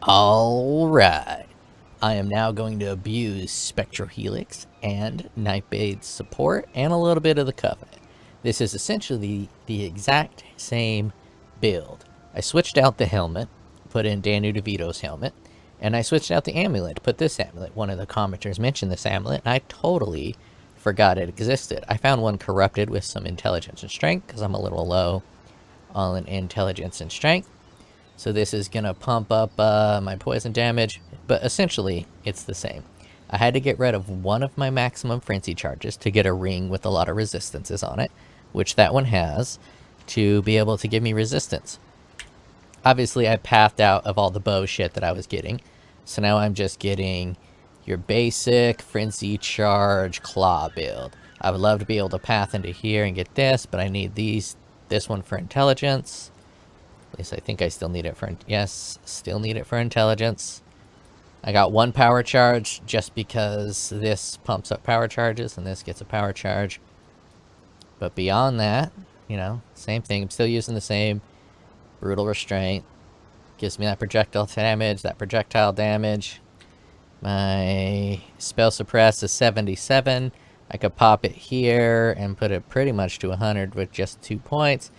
Alright, I am now going to abuse Spectral Helix and Nightblade's support and a little bit of the Covenant. This is essentially the exact same build. I switched out the helmet, put in Danu DeVito's helmet, and I switched out the amulet to put this amulet. One of the commenters mentioned this amulet, and I totally forgot it existed. I found one corrupted with some intelligence and strength, because I'm a little low on intelligence and strength. So this is going to pump up my poison damage, but essentially it's the same. I had to get rid of one of my maximum frenzy charges to get a ring with a lot of resistances on it, which that one has, to be able to give me resistance. Obviously I pathed out of all the bow shit that I was getting, so now I'm just getting your basic frenzy charge claw build. I would love to be able to path into here and get this, but I need this one for intelligence. At least I think I still need it for, yes, still need it for intelligence. I got one power charge just because this pumps up power charges and this gets a power charge. But beyond that, you know, same thing. I'm still using the same brutal restraint. Gives me that projectile damage. My spell suppress is 77. I could pop it here and put it pretty much to 100 with just 2 points,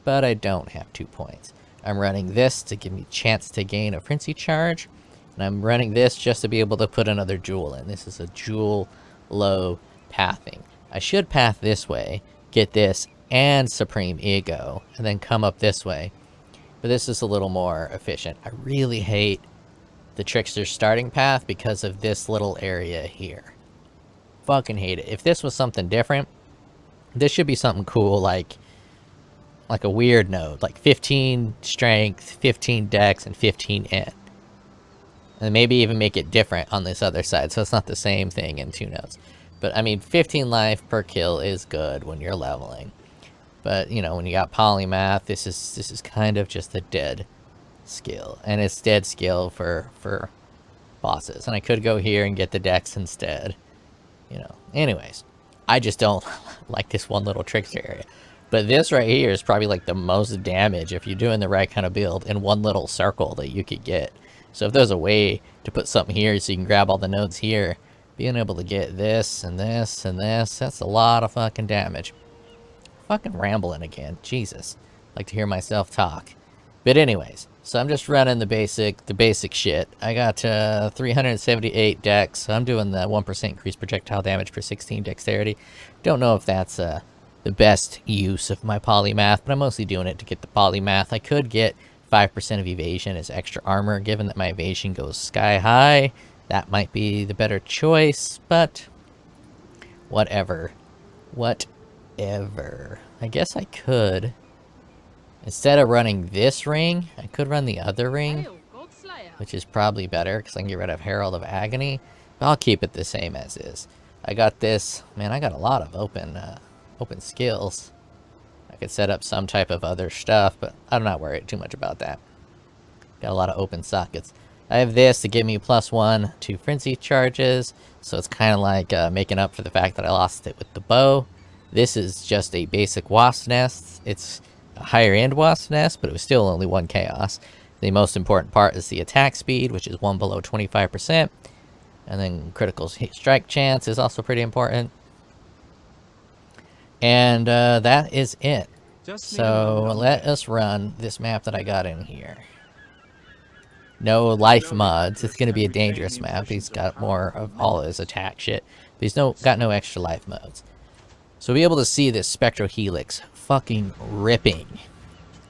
but I don't have 2 points. I'm running this to give me a chance to gain a frenzy charge, and I'm running this just to be able to put another jewel in. This is a jewel low pathing. I should path this way, get this and Supreme Ego, and then come up this way. But this is a little more efficient. I really hate the Trickster's starting path because of this little area here. Fucking hate it. If this was something different, this should be something cool like a weird node, like 15 strength, 15 dex, and 15 int. And maybe even make it different on this other side, so it's not the same thing in 2 nodes. But I mean, 15 life per kill is good when you're leveling. But you know, when you got polymath, this is kind of just a dead skill, and it's dead skill for bosses. And I could go here and get the dex instead. You know. Anyways, I just don't like this one little trickster area. But this right here is probably like the most damage if you're doing the right kind of build in one little circle that you could get. So if there's a way to put something here so you can grab all the nodes here, being able to get this and this and this, that's a lot of fucking damage. Fucking rambling again. Jesus. Like to hear myself talk. But anyways, so I'm just running the basic shit. I got 378 dex, so I'm doing the 1% increased projectile damage per 16 dexterity. Don't know if that's the best use of my polymath, but I'm mostly doing it to get the polymath. I could get 5% of evasion as extra armor, given that my evasion goes sky high. That might be the better choice, but whatever. Whatever. I guess I could, instead of running this ring, I could run the other ring, which is probably better because I can get rid of Herald of Agony. But I'll keep it the same as is. I got this. Man, I got a lot of open skills. I could set up some type of other stuff, but I'm not worried too much about that. Got a lot of open sockets. I have this to give me +1 to frenzy charges, so it's kind of like making up for the fact that I lost it with the bow. This is just a basic wasp nest. It's a higher end wasp nest, but it was still only 1 chaos. The most important part is the attack speed, which is 1 below 25%. And then critical strike chance is also pretty important. And that is it. So let us run this map that I got in here. No life mods. It's going to be a dangerous map. He's got more of all his attack shit. But he's got no extra life modes. So we'll be able to see this Spectral Helix fucking ripping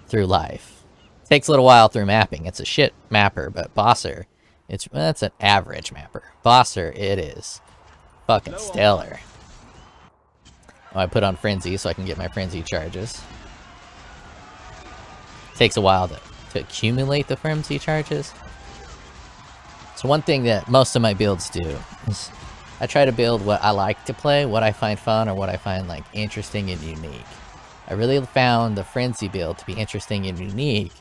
through life. Takes a little while through mapping. It's a shit mapper, but Bosser, that's an average mapper. Bosser, it is fucking stellar. Oh, I put on Frenzy so I can get my Frenzy charges. Takes a while to accumulate the Frenzy charges. So one thing that most of my builds do is I try to build what I like to play, what I find fun, or what I find like interesting and unique. I really found the Frenzy build to be interesting and unique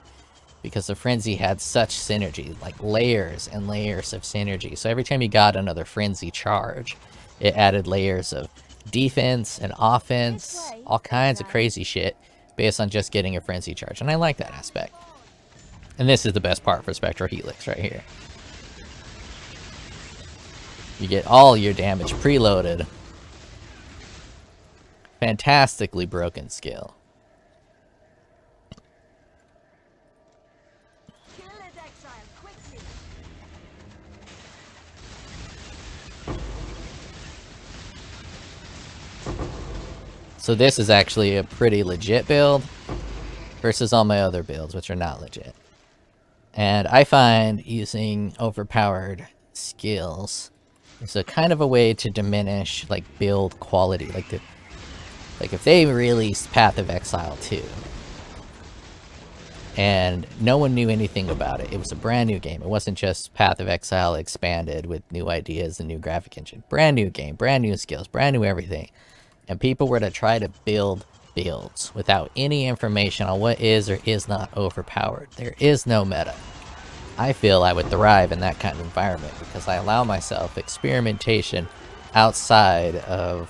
because the Frenzy had such synergy, like layers and layers of synergy. So every time you got another Frenzy charge, it added layers of defense and offense, all kinds of crazy shit based on just getting a Frenzy charge, and I like that aspect. And this is the best part for SpectralHelix right here. You get all your damage preloaded. Fantastically broken skill. So this is actually a pretty legit build versus all my other builds, which are not legit. And I find using overpowered skills is a kind of a way to diminish like build quality. Like if they released Path of Exile 2 and no one knew anything about it, it was a brand new game. It wasn't just Path of Exile expanded with new ideas and new graphic engine. Brand new game, brand new skills, brand new everything. And people were to try to build builds without any information on what is or is not overpowered. There is no meta. I feel I would thrive in that kind of environment because I allow myself experimentation outside of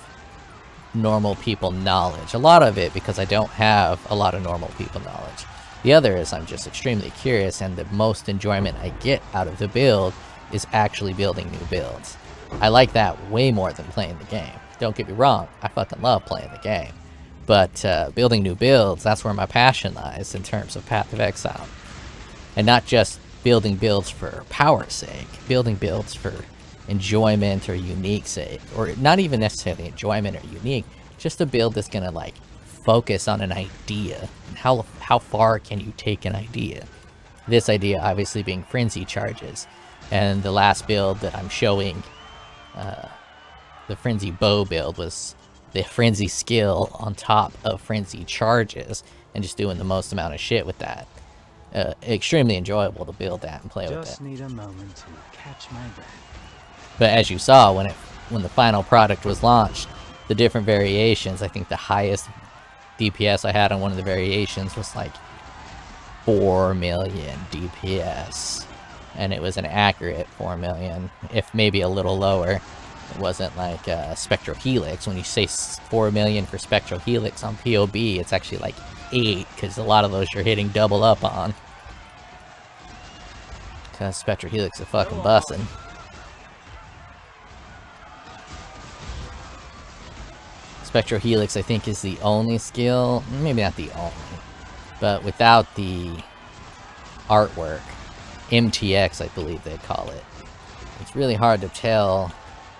normal people knowledge. A lot of it because I don't have a lot of normal people knowledge. The other is I'm just extremely curious, and the most enjoyment I get out of the build is actually building new builds. I like that way more than playing the game. Don't get me wrong, I fucking love playing the game. But building new builds, that's where my passion lies in terms of Path of Exile. And not just building builds for power's sake, building builds for enjoyment or unique sake. Or not even necessarily enjoyment or unique, just a build that's gonna like focus on an idea. And how far can you take an idea? This idea obviously being frenzy charges. And the last build that I'm showing, the frenzy bow build, was the frenzy skill on top of frenzy charges and just doing the most amount of shit with that. Extremely enjoyable to build that and play with it. Just need a moment to catch my breath. But as you saw when the final product was launched, the different variations, I think the highest DPS I had on one of the variations was like 4 million DPS. And it was an accurate 4 million, if maybe a little lower. It wasn't like SpectralHelix. When you say 4 million for SpectralHelix on POB, it's actually like 8, because a lot of those you're hitting double up on. Because SpectralHelix is fucking bussin'. SpectralHelix, I think, is the only skill, maybe not the only, but without the artwork, MTX, I believe they call it. It's really hard to tell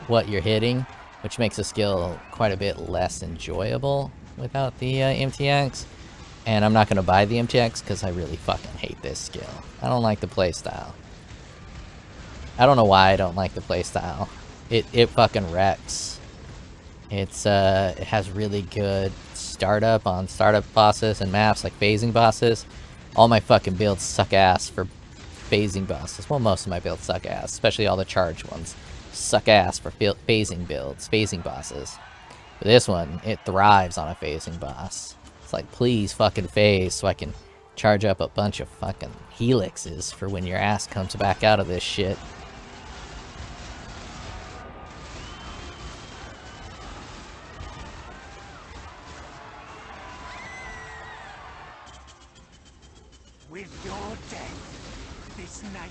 what you're hitting, which makes the skill quite a bit less enjoyable without the MTX. And I'm not going to buy the MTX because I really fucking hate this skill. I don't like the playstyle. I don't know why I don't like the playstyle. It fucking wrecks. It has really good startup on startup bosses and maps like phasing bosses. All my fucking builds suck ass for phasing bosses. Well, most of my builds suck ass, especially all the charged ones. Suck ass for phasing builds, phasing bosses. But this one, it thrives on a phasing boss. It's like, please fucking phase so I can charge up a bunch of fucking helixes for when your ass comes back out of this shit. With your death, this nightmare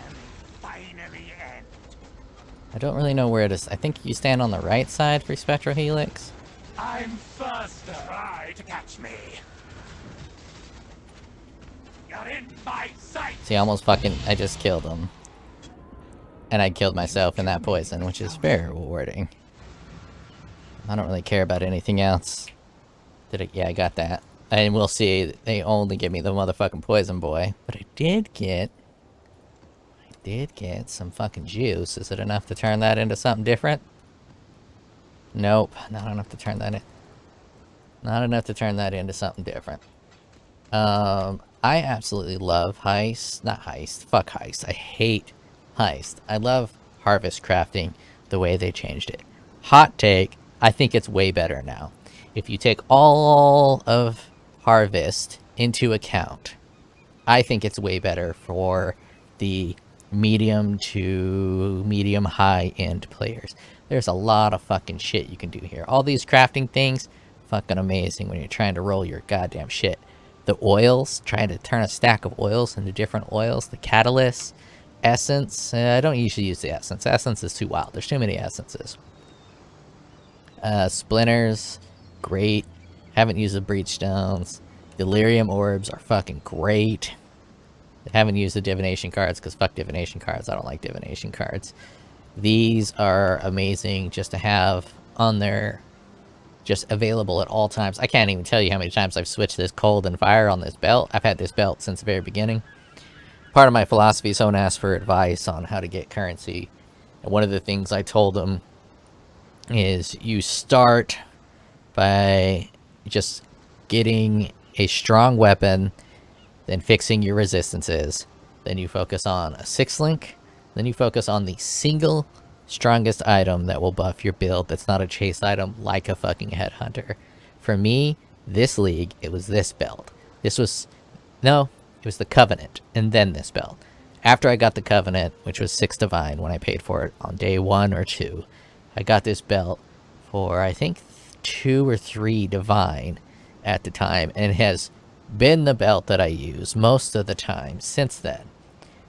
will finally end. I don't really know where it is. I think you stand on the right side for SpectralHelix. I'm faster. Try to catch me. You're in my sight. See, I just killed him. And I killed myself in that poison, which is very rewarding. I don't really care about anything else. Yeah, I got that. And we'll see, they only give me the motherfucking poison boy. But I did get some fucking juice. Is it enough to turn that into something different? Nope, not enough to turn that in. Not enough to turn that into something different. I absolutely love heist. Not heist. Fuck heist. I hate heist. I love harvest crafting the way they changed it. Hot take, I think it's way better now. If you take all of harvest into account, I think it's way better for the medium to medium high end players. There's a lot of fucking shit you can do here. All these crafting things, fucking amazing when you're trying to roll your goddamn shit. the oils, trying to turn a stack of oils into different oils, the catalyst, essence. I don't usually use the essence. Essence is too wild. There's too many essences. Splinters, great. Haven't used the breach stones. Delirium orbs are fucking great. Haven't used the divination cards because fuck divination cards. I don't like divination cards. These are amazing just to have on there, just available at all times. I can't even tell you how many times I've switched this cold and fire on this belt. I've had this belt since the very beginning. Part of my philosophy is someone asked for advice on how to get currency. And one of the things I told them is you start by just getting a strong weapon, then fixing your resistances. Then you focus on a 6-link. Then you focus on the single strongest item that will buff your build that's not a chase item like a fucking headhunter. For me, this league, it was this belt. It was the Covenant, and then this belt. After I got the Covenant, which was 6 Divine when I paid for it on day 1 or 2, I got this belt for, I think, 2 or 3 Divine at the time, and it has been the belt that I use most of the time since then.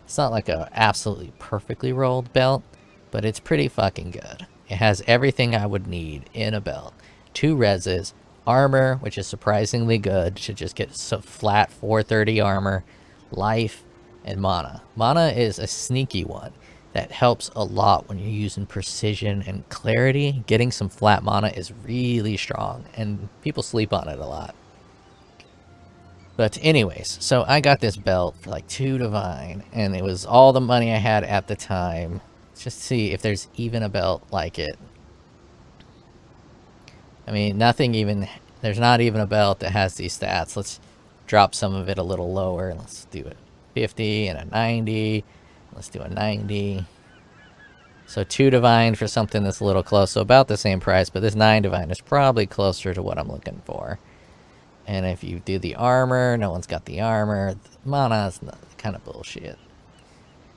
It's not like a absolutely perfectly rolled belt, but it's pretty fucking good. It has everything I would need in a belt. 2 reses, armor, which is surprisingly good to just get so flat 430 armor, life, and mana. Mana is a sneaky one that helps a lot when you're using precision and clarity. Getting some flat mana is really strong, and people sleep on it a lot. But anyways, so I got this belt for like 2 Divine, and it was all the money I had at the time. Let's just see if there's even a belt like it. I mean, there's not even a belt that has these stats. Let's drop some of it a little lower. Let's do a 50 and a 90. Let's do a 90. So 2 Divine for something that's a little close, so about the same price, but this 9 Divine is probably closer to what I'm looking for. And if you do the armor, no one's got the armor. Mana is kind of bullshit.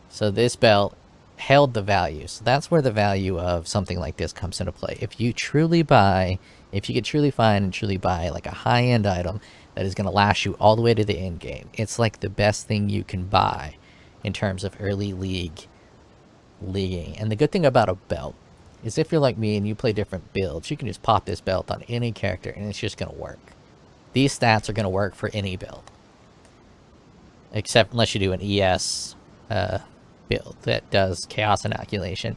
So this belt held the value. So that's where the value of something like this comes into play. If you could truly find and truly buy like a high-end item that is going to last you all the way to the end game, it's like the best thing you can buy in terms of early leaguing. And the good thing about a belt is if you're like me and you play different builds, you can just pop this belt on any character and it's just going to work. These stats are going to work for any build. Except unless you do an ES build that does Chaos Inoculation,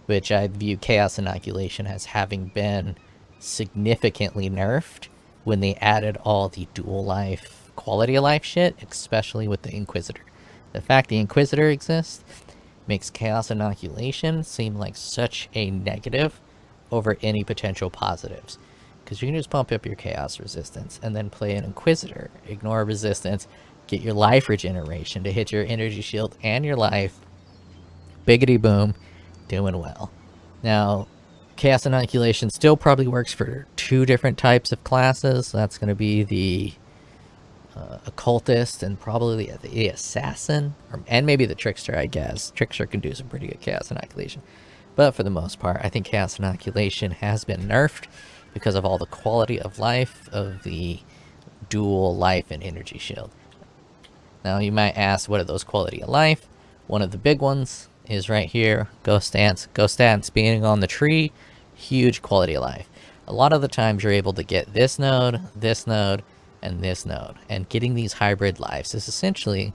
which I view Chaos Inoculation as having been significantly nerfed when they added all the dual life, quality of life shit, especially with the Inquisitor. The fact the Inquisitor exists makes Chaos Inoculation seem like such a negative over any potential positives. Because you can just pump up your Chaos Resistance and then play an Inquisitor, ignore resistance, get your life regeneration to hit your energy shield and your life. Biggity boom, doing well. Now, Chaos Inoculation still probably works for 2 different types of classes. That's going to be the Occultist and probably the Assassin, and maybe the Trickster, I guess. Trickster can do some pretty good Chaos Inoculation. But for the most part, I think Chaos Inoculation has been nerfed because of all the quality of life of the dual life and energy shield. Now you might ask, what are those quality of life? One of the big ones is right here, Ghost Stance. Ghost Stance being on the tree, huge quality of life. A lot of the times you're able to get this node, and this node. And getting these hybrid lives is essentially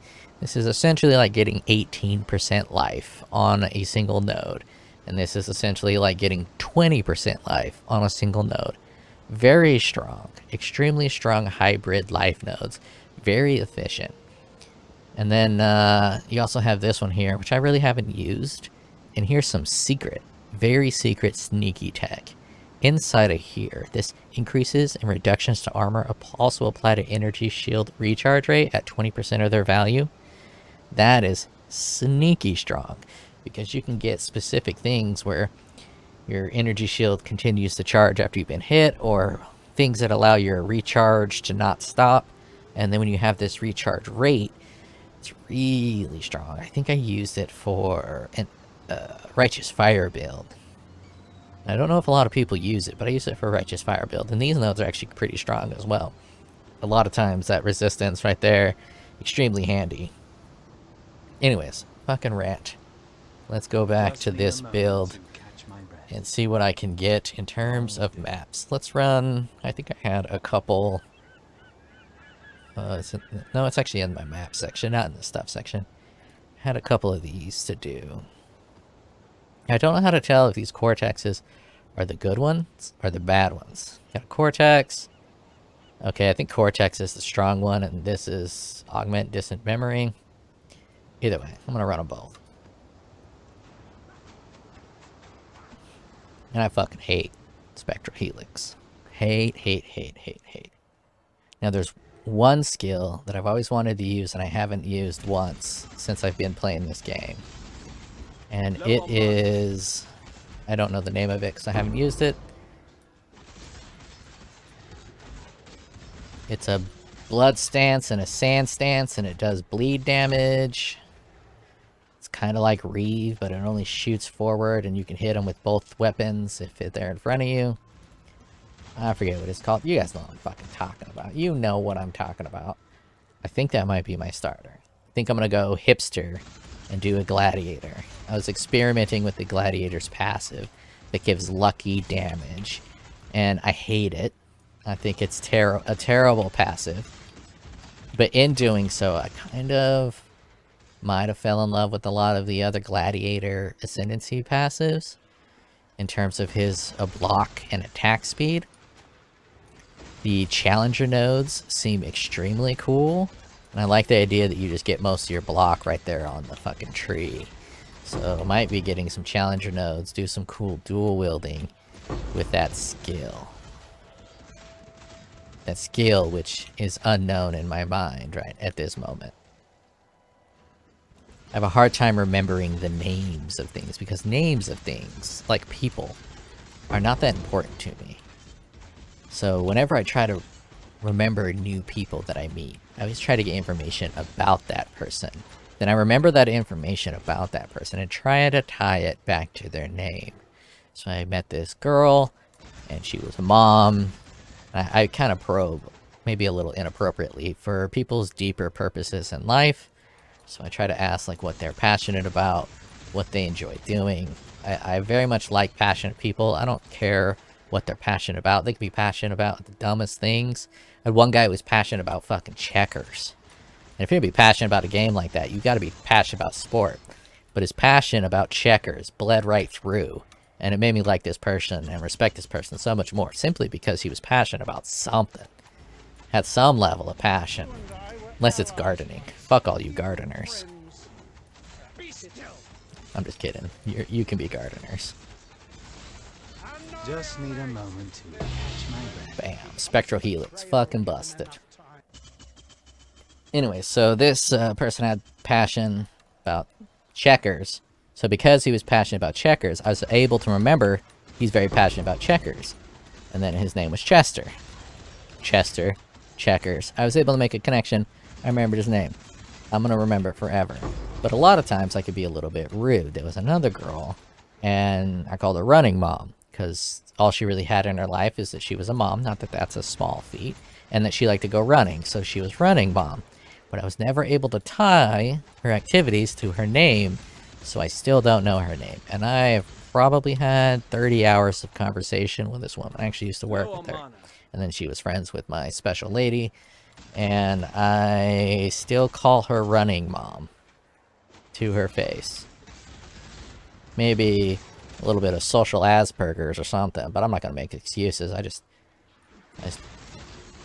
like getting 18% life on a single node. And this is essentially like getting 20% life on a single node. Very strong, extremely strong hybrid life nodes. Very efficient. And then you also have this one here, which I really haven't used. And here's some secret, very secret sneaky tech. Inside of here, this increases and reductions to armor also apply to energy shield recharge rate at 20% of their value. That is sneaky strong, because you can get specific things where your energy shield continues to charge after you've been hit, or things that allow your recharge to not stop. And then when you have this recharge rate, it's really strong. I think I used it for an Righteous Fire build. I don't know if a lot of people use it, but I use it for Righteous Fire build, and these nodes are actually pretty strong as well. a lot of times that resistance right there, extremely handy. Anyways, fucking rat. Let's go back to this build and see what I can get in terms of maps. Let's run, I think I had a couple, no, it's actually in my map section, not in the stuff section. Had a couple of these to do. I don't know how to tell if these Cortexes are the good ones or the bad ones. Got a Cortex. Okay, I think Cortex is the strong one, and this is Augment Distant Memory. Either way, I'm gonna run them both. And I fucking hate Spectral Helix. Hate. Now there's one skill that I've always wanted to use and I haven't used once since I've been playing this game. And it is... I don't know the name of it because I haven't used it. It's a blood stance and a sand stance, and it does bleed damage. It's kind of like Reeve, but it only shoots forward, and you can hit them with both weapons if they're in front of you. I forget what it's called. You guys know what I'm fucking talking about. You know what I'm talking about. I think that might be my starter. I think I'm going to go hipster and do a gladiator. I was experimenting with the gladiator's passive that gives lucky damage, and I hate it. I think it's a terrible passive. But in doing so, I kind of might have fell in love with a lot of the other gladiator ascendancy passives in terms of his block and attack speed. The challenger nodes seem extremely cool, and I like the idea that you just get most of your block right there on the fucking tree. So I might be getting some challenger nodes, do some cool dual wielding with that skill. That skill which is unknown in my mind right at this moment. I have a hard time remembering the names of things because names of things, like people, are not that important to me. So whenever I try to remember new people that I meet, I always try to get information about that person. Then I remember that information about that person and try to tie it back to their name. So I met this girl, and she was a mom. I kind of probe, maybe a little inappropriately, for people's deeper purposes in life. So I try to ask like what they're passionate about, what they enjoy doing. I very much like passionate people. I don't care what they're passionate about. They could be passionate about the dumbest things. I had one guy who was passionate about fucking checkers. And if you're gonna be passionate about a game like that, you gotta be passionate about sport. But his passion about checkers bled right through. And it made me like this person and respect this person so much more, simply because he was passionate about something. Had some level of passion. Unless it's gardening. Fuck all you gardeners. I'm just kidding. You can be gardeners. Just need a moment to catch my breath. Bam. Spectral Helix. Fucking busted. Anyway, so this person had passion about checkers. So because he was passionate about checkers, I was able to remember he's very passionate about checkers. And then his name was Chester. Chester. Checkers. I was able to make a connection. I remembered his name. I'm going to remember it forever. But a lot of times I could be a little bit rude. There was another girl, and I called her Running Mom, because all she really had in her life is that she was a mom, not that that's a small feat, and that she liked to go running, so she was Running Mom. But I was never able to tie her activities to her name, so I still don't know her name. And I have probably had 30 hours of conversation with this woman. I actually used to work with her. And then she was friends with my special lady. And I still call her Running Mom to her face. Maybe a little bit of social Asperger's or something, but I'm not going to make excuses.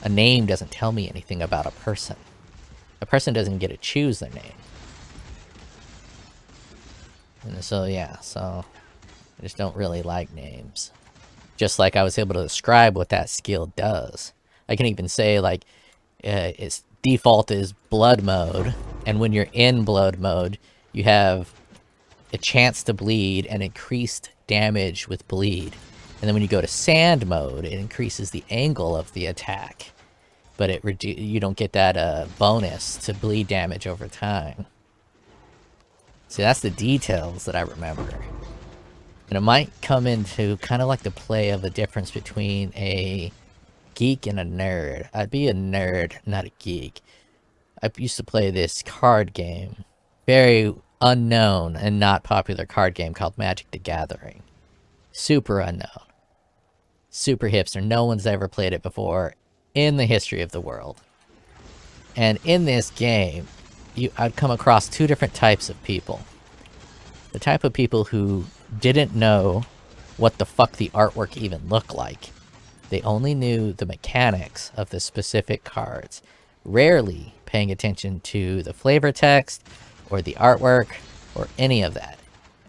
A name doesn't tell me anything about a person. A person doesn't get to choose their name. And so, yeah, so I just don't really like names. Just like I was able to describe what that skill does. I can even say, like, its default is blood mode, and when you're in blood mode, you have a chance to bleed and increased damage with bleed. And then when you go to sand mode, it increases the angle of the attack, but you don't get that bonus to bleed damage over time. See, that's the details that I remember. And it might come into kind of like the play of the difference between a geek and a nerd. I'd be a nerd, not a geek. I used to play this card game. Very unknown and not popular card game called Magic the Gathering. Super unknown. Super hipster. No one's ever played it before in the history of the world. And in this game, I'd come across two different types of people. The type of people who didn't know what the fuck the artwork even looked like. They only knew the mechanics of the specific cards, rarely paying attention to the flavor text or the artwork or any of that.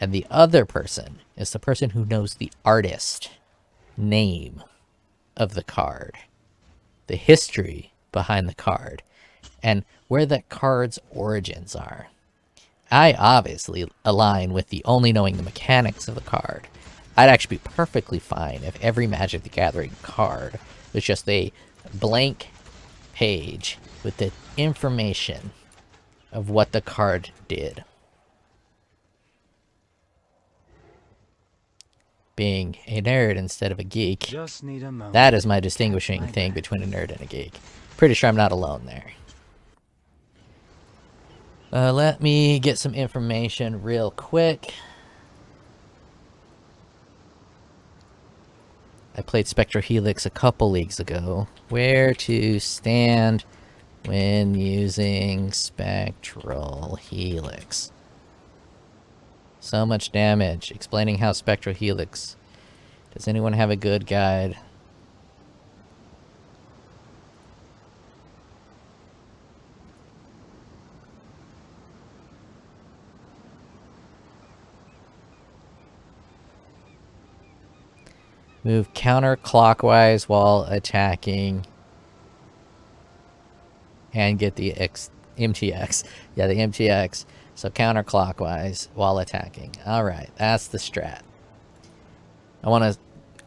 And the other person is the person who knows the artist name of the card, the history behind the card, and where that card's origins are. I obviously align with the only knowing the mechanics of the card. I'd actually be perfectly fine if every Magic the Gathering card was just a blank page with the information of what the card did. Being a nerd instead of a geek, Just need a moment. that is my distinguishing thing between a nerd and a geek. Pretty sure I'm not alone there. Let me get some information real quick. I played SpectralHelix a couple leagues ago. Where to stand when using SpectralHelix. So much damage. Explaining how SpectralHelix. Does anyone have a good guide? Move counterclockwise while attacking. And get the MTX. Yeah, the MTX. So counterclockwise while attacking. Alright, that's the strat. I want to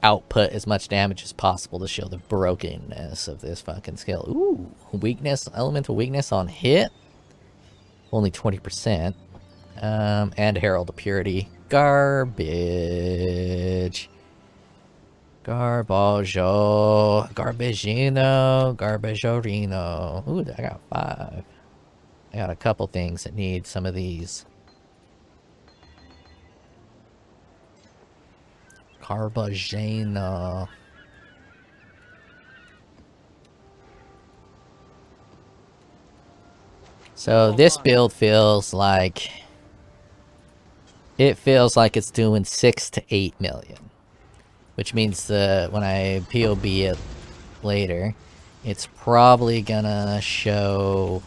output as much damage as possible to show the brokenness of this fucking skill. Ooh, weakness, elemental weakness on hit. Only 20%. And Herald of Purity. Garbage. Garbaggio. Garbagino. Garbaggiorino. Ooh, I got 5. I got a couple things that need some of these. Garbagino. So this build feels like... It feels like it's doing 6 to 8 million. Which means when I POB it later, it's probably gonna show...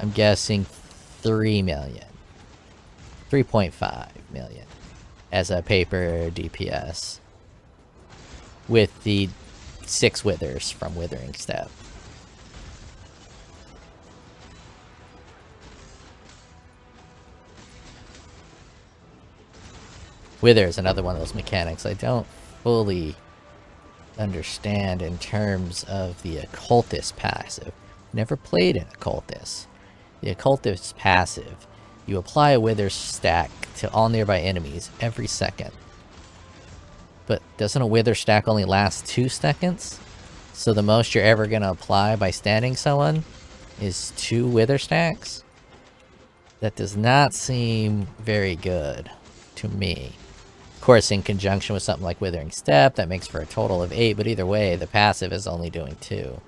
I'm guessing 3 million. 3.5 million as a paper DPS. With the 6 withers from Withering Step. Wither is another one of those mechanics I don't fully understand in terms of the Occultist passive. Never played an Occultist. The Occultist passive, you apply a Wither stack to all nearby enemies every second. But doesn't a Wither stack only last 2 seconds? So the most you're ever going to apply by standing someone is 2 Wither stacks? That does not seem very good to me. Of course, in conjunction with something like Withering Step, that makes for a total of 8, but either way, the passive is only doing 2.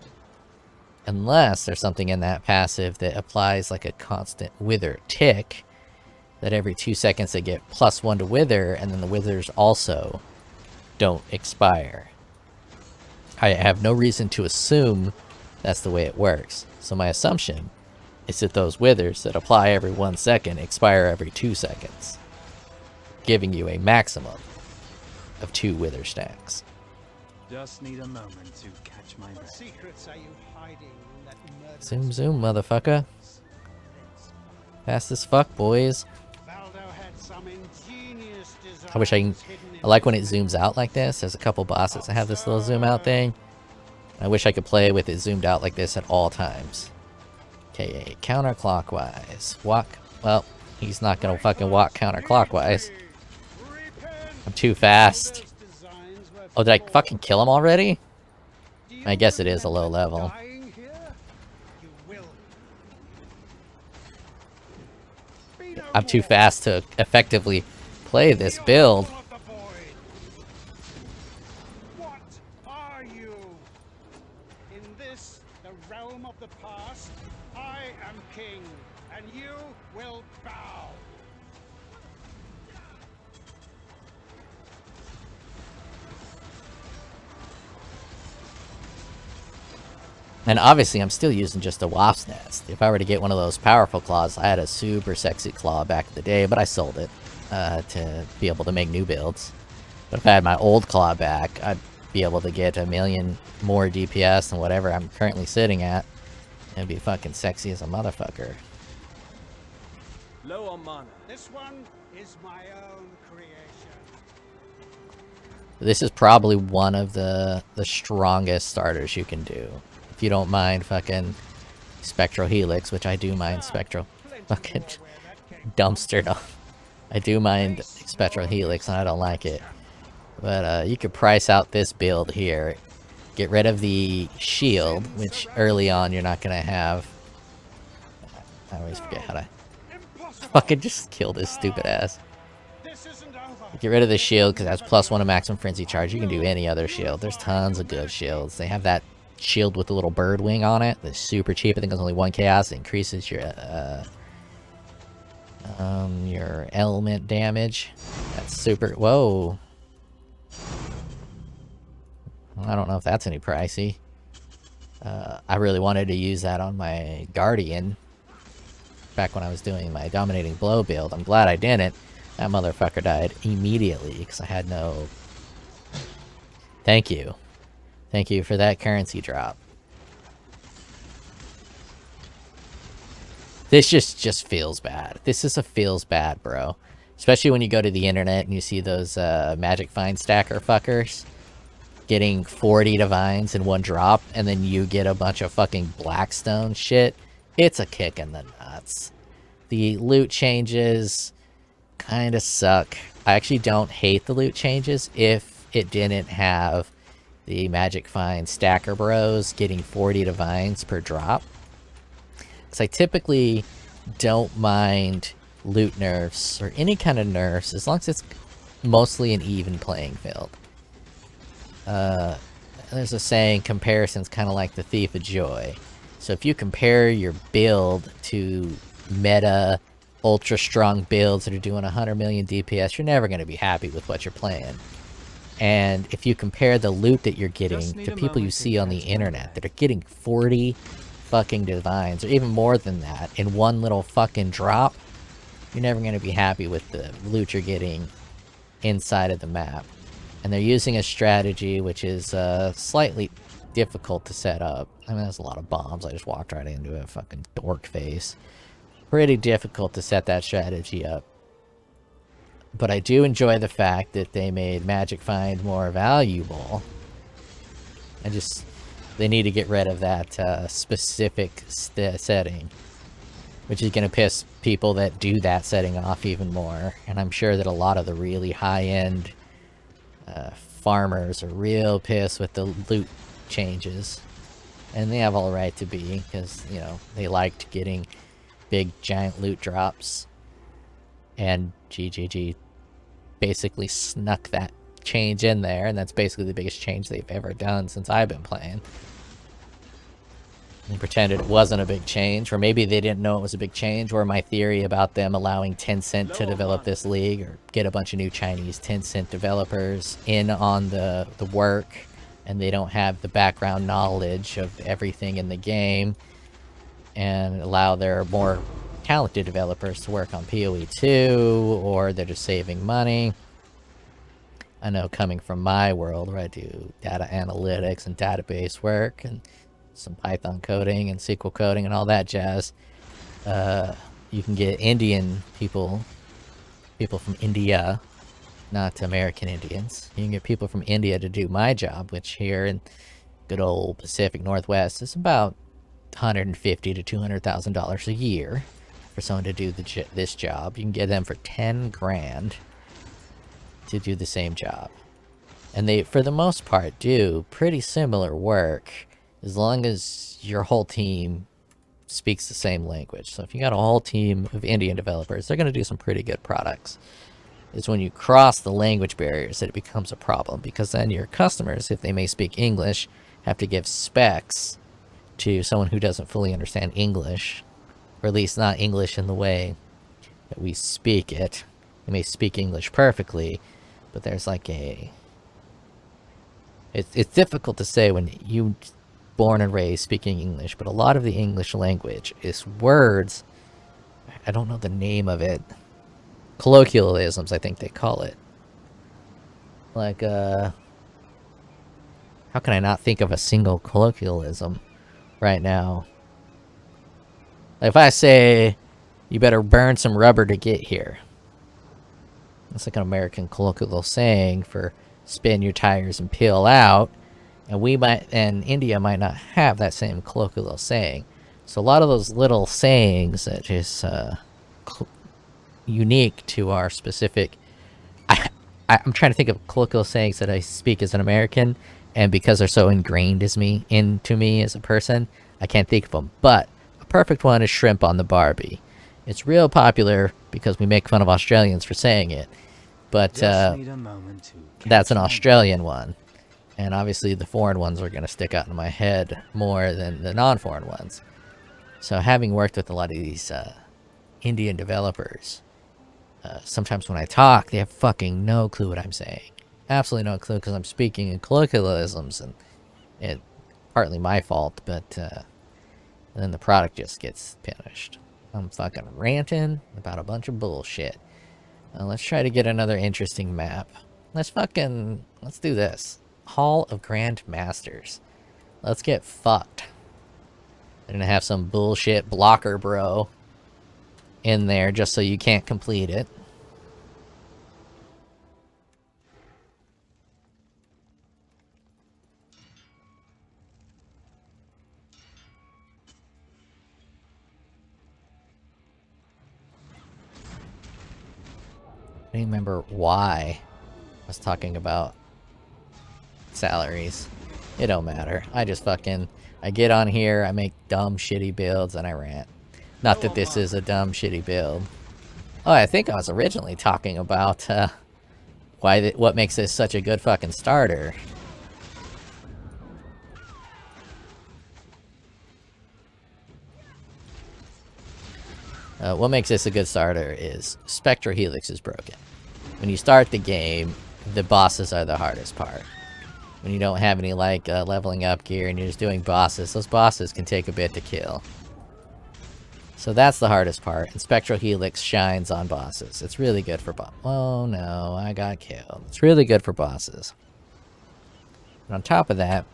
Unless there's something in that passive that applies like a constant wither tick, that every 2 seconds they get +1 to wither, and then the withers also don't expire. I have no reason to assume that's the way it works. So my assumption is that those withers that apply every 1 second expire every 2 seconds, giving you a maximum of 2 wither stacks. Just need a moment to catch my breath. Secrets are you hiding that murderous Zoom, zoom, motherfucker. Fast as fuck, boys. Valdo had some ingenious designs I wish I can... hidden in I like when it zooms out like this. There's a couple bosses that have this little zoom out thing. I wish I could play with it zoomed out like this at all times. Okay, counterclockwise. Walk. Well, he's not gonna fucking walk counterclockwise. I'm too fast. Oh, did I fucking kill him already? I guess it is a low level. Dying here? You will. Be no I'm too more. fast to effectively play this build. Of the void. What are you? In this, the realm of the past, I am king, and you will bow. And obviously, I'm still using just a wasp's nest. If I were to get one of those powerful claws, I had a super sexy claw back in the day, but I sold it to be able to make new builds. But if I had my old claw back, I'd be able to get 1,000,000 more DPS than whatever I'm currently sitting at. It'd be fucking sexy as a motherfucker. Low on mana. This one is my own creation. This is probably one of the strongest starters you can do. If you don't mind fucking Spectral Helix, which I do mind Spectral fucking dumpstered off. I do mind Spectral Helix and I don't like it. But you could price out this build here. Get rid of the shield, which early on you're not gonna have. I always forget how to fucking just kill this stupid ass. This isn't over. Get rid of the shield because that's +1 to maximum frenzy charge. You can do any other shield. There's tons of good shields. They have that shield with the little bird wing on it. That's super cheap. I think it's only 1 chaos. It increases your element damage. That's super. Whoa. I don't know if that's any pricey. I really wanted to use that on my Guardian back when I was doing my Dominating Blow build. I'm glad I didn't. That motherfucker died immediately because I had no... Thank you. Thank you for that currency drop. This just feels bad. This is a feels bad, bro. Especially when you go to the internet and you see those magic find stacker fuckers getting 40 divines in one drop, and then you get a bunch of fucking Blackstone shit. It's a kick in the nuts. The loot changes kind of suck. I actually don't hate the loot changes if it didn't have the magic find stacker bros getting 40 divines per drop. Because I typically don't mind loot nerfs or any kind of nerfs as long as it's mostly an even playing field. There's a saying, comparison's kind of like the thief of joy. So if you compare your build to meta, ultra strong builds that are doing 100 million DPS, you're never going to be happy with what you're playing. And if you compare the loot that you're getting to people you see on the internet that are getting 40 fucking divines, or even more than that, in one little fucking drop, you're never going to be happy with the loot you're getting inside of the map. And they're using a strategy which is slightly difficult to set up. I mean, there's a lot of bombs. I just walked right into a fucking dork face. Pretty difficult to set that strategy up. But I do enjoy the fact that they made Magic Find more valuable. They need to get rid of that specific setting, which is going to piss people that do that setting off even more. And I'm sure that a lot of the really high-end farmers are real pissed with the loot changes. And they have all right to be, because, you know, they liked getting big giant loot drops. And GGG basically snuck that change in there, and that's basically the biggest change they've ever done since I've been playing. They pretended it wasn't a big change, or maybe they didn't know it was a big change, or my theory about them allowing Tencent to develop this league, or get a bunch of new Chinese Tencent developers in on the work, and they don't have the background knowledge of everything in the game, and allow their more talented developers to work on POE 2, or they're just saving money. I know, coming from my world where I do data analytics and database work and some Python coding and SQL coding and all that jazz, you can get Indian people from India, not American Indians. You can get people from India to do my job, which here in good old Pacific Northwest is about $150,000 to $200,000 a year for someone to do this job. You can get them for 10 grand to do the same job. And they, for the most part, do pretty similar work as long as your whole team speaks the same language. So if you got a whole team of Indian developers, they're going to do some pretty good products. It's when you cross the language barriers that it becomes a problem, because then your customers, if they may speak English, have to give specs to someone who doesn't fully understand English, or at least not English in the way that we speak it. They may speak English perfectly, but there's like a... It's difficult to say when you born and raised speaking English, but a lot of the English language is words. I don't know the name of it. Colloquialisms, I think they call it. Like, how can I not think of a single colloquialism right now? If I say, you better burn some rubber to get here. That's like an American colloquial saying for spin your tires and peel out. And India might not have that same colloquial saying. So a lot of those little sayings that is unique to our specific... I'm trying to think of colloquial sayings that I speak as an American, and because they're so ingrained into me as a person, I can't think of them. But a perfect one is shrimp on the Barbie. It's real popular because we make fun of Australians for saying it. But that's an Australian one. And obviously the foreign ones are going to stick out in my head more than the non-foreign ones. So having worked with a lot of these Indian developers, sometimes when I talk, they have fucking no clue what I'm saying. Absolutely no clue, because I'm speaking in colloquialisms, and it's partly my fault, but then the product just gets finished. I'm fucking ranting about a bunch of bullshit. Let's try to get another interesting map. Let's do this. Hall of Grand Masters. Let's get fucked. They're gonna have some bullshit blocker bro in there just so you can't complete it. I don't remember why I was talking about salaries. It don't matter. I get on here, I make dumb shitty builds, and I rant. Not that this is a dumb shitty build. Oh, I think I was originally talking about what makes this such a good fucking starter. What makes this a good starter is SpectralHelix is broken. When you start the game, the bosses are the hardest part. When you don't have any like leveling up gear and you're just doing bosses, those bosses can take a bit to kill. So that's the hardest part, and SpectralHelix shines on bosses. It's really good for oh no, I got killed. It's really good for bosses. And on top of that,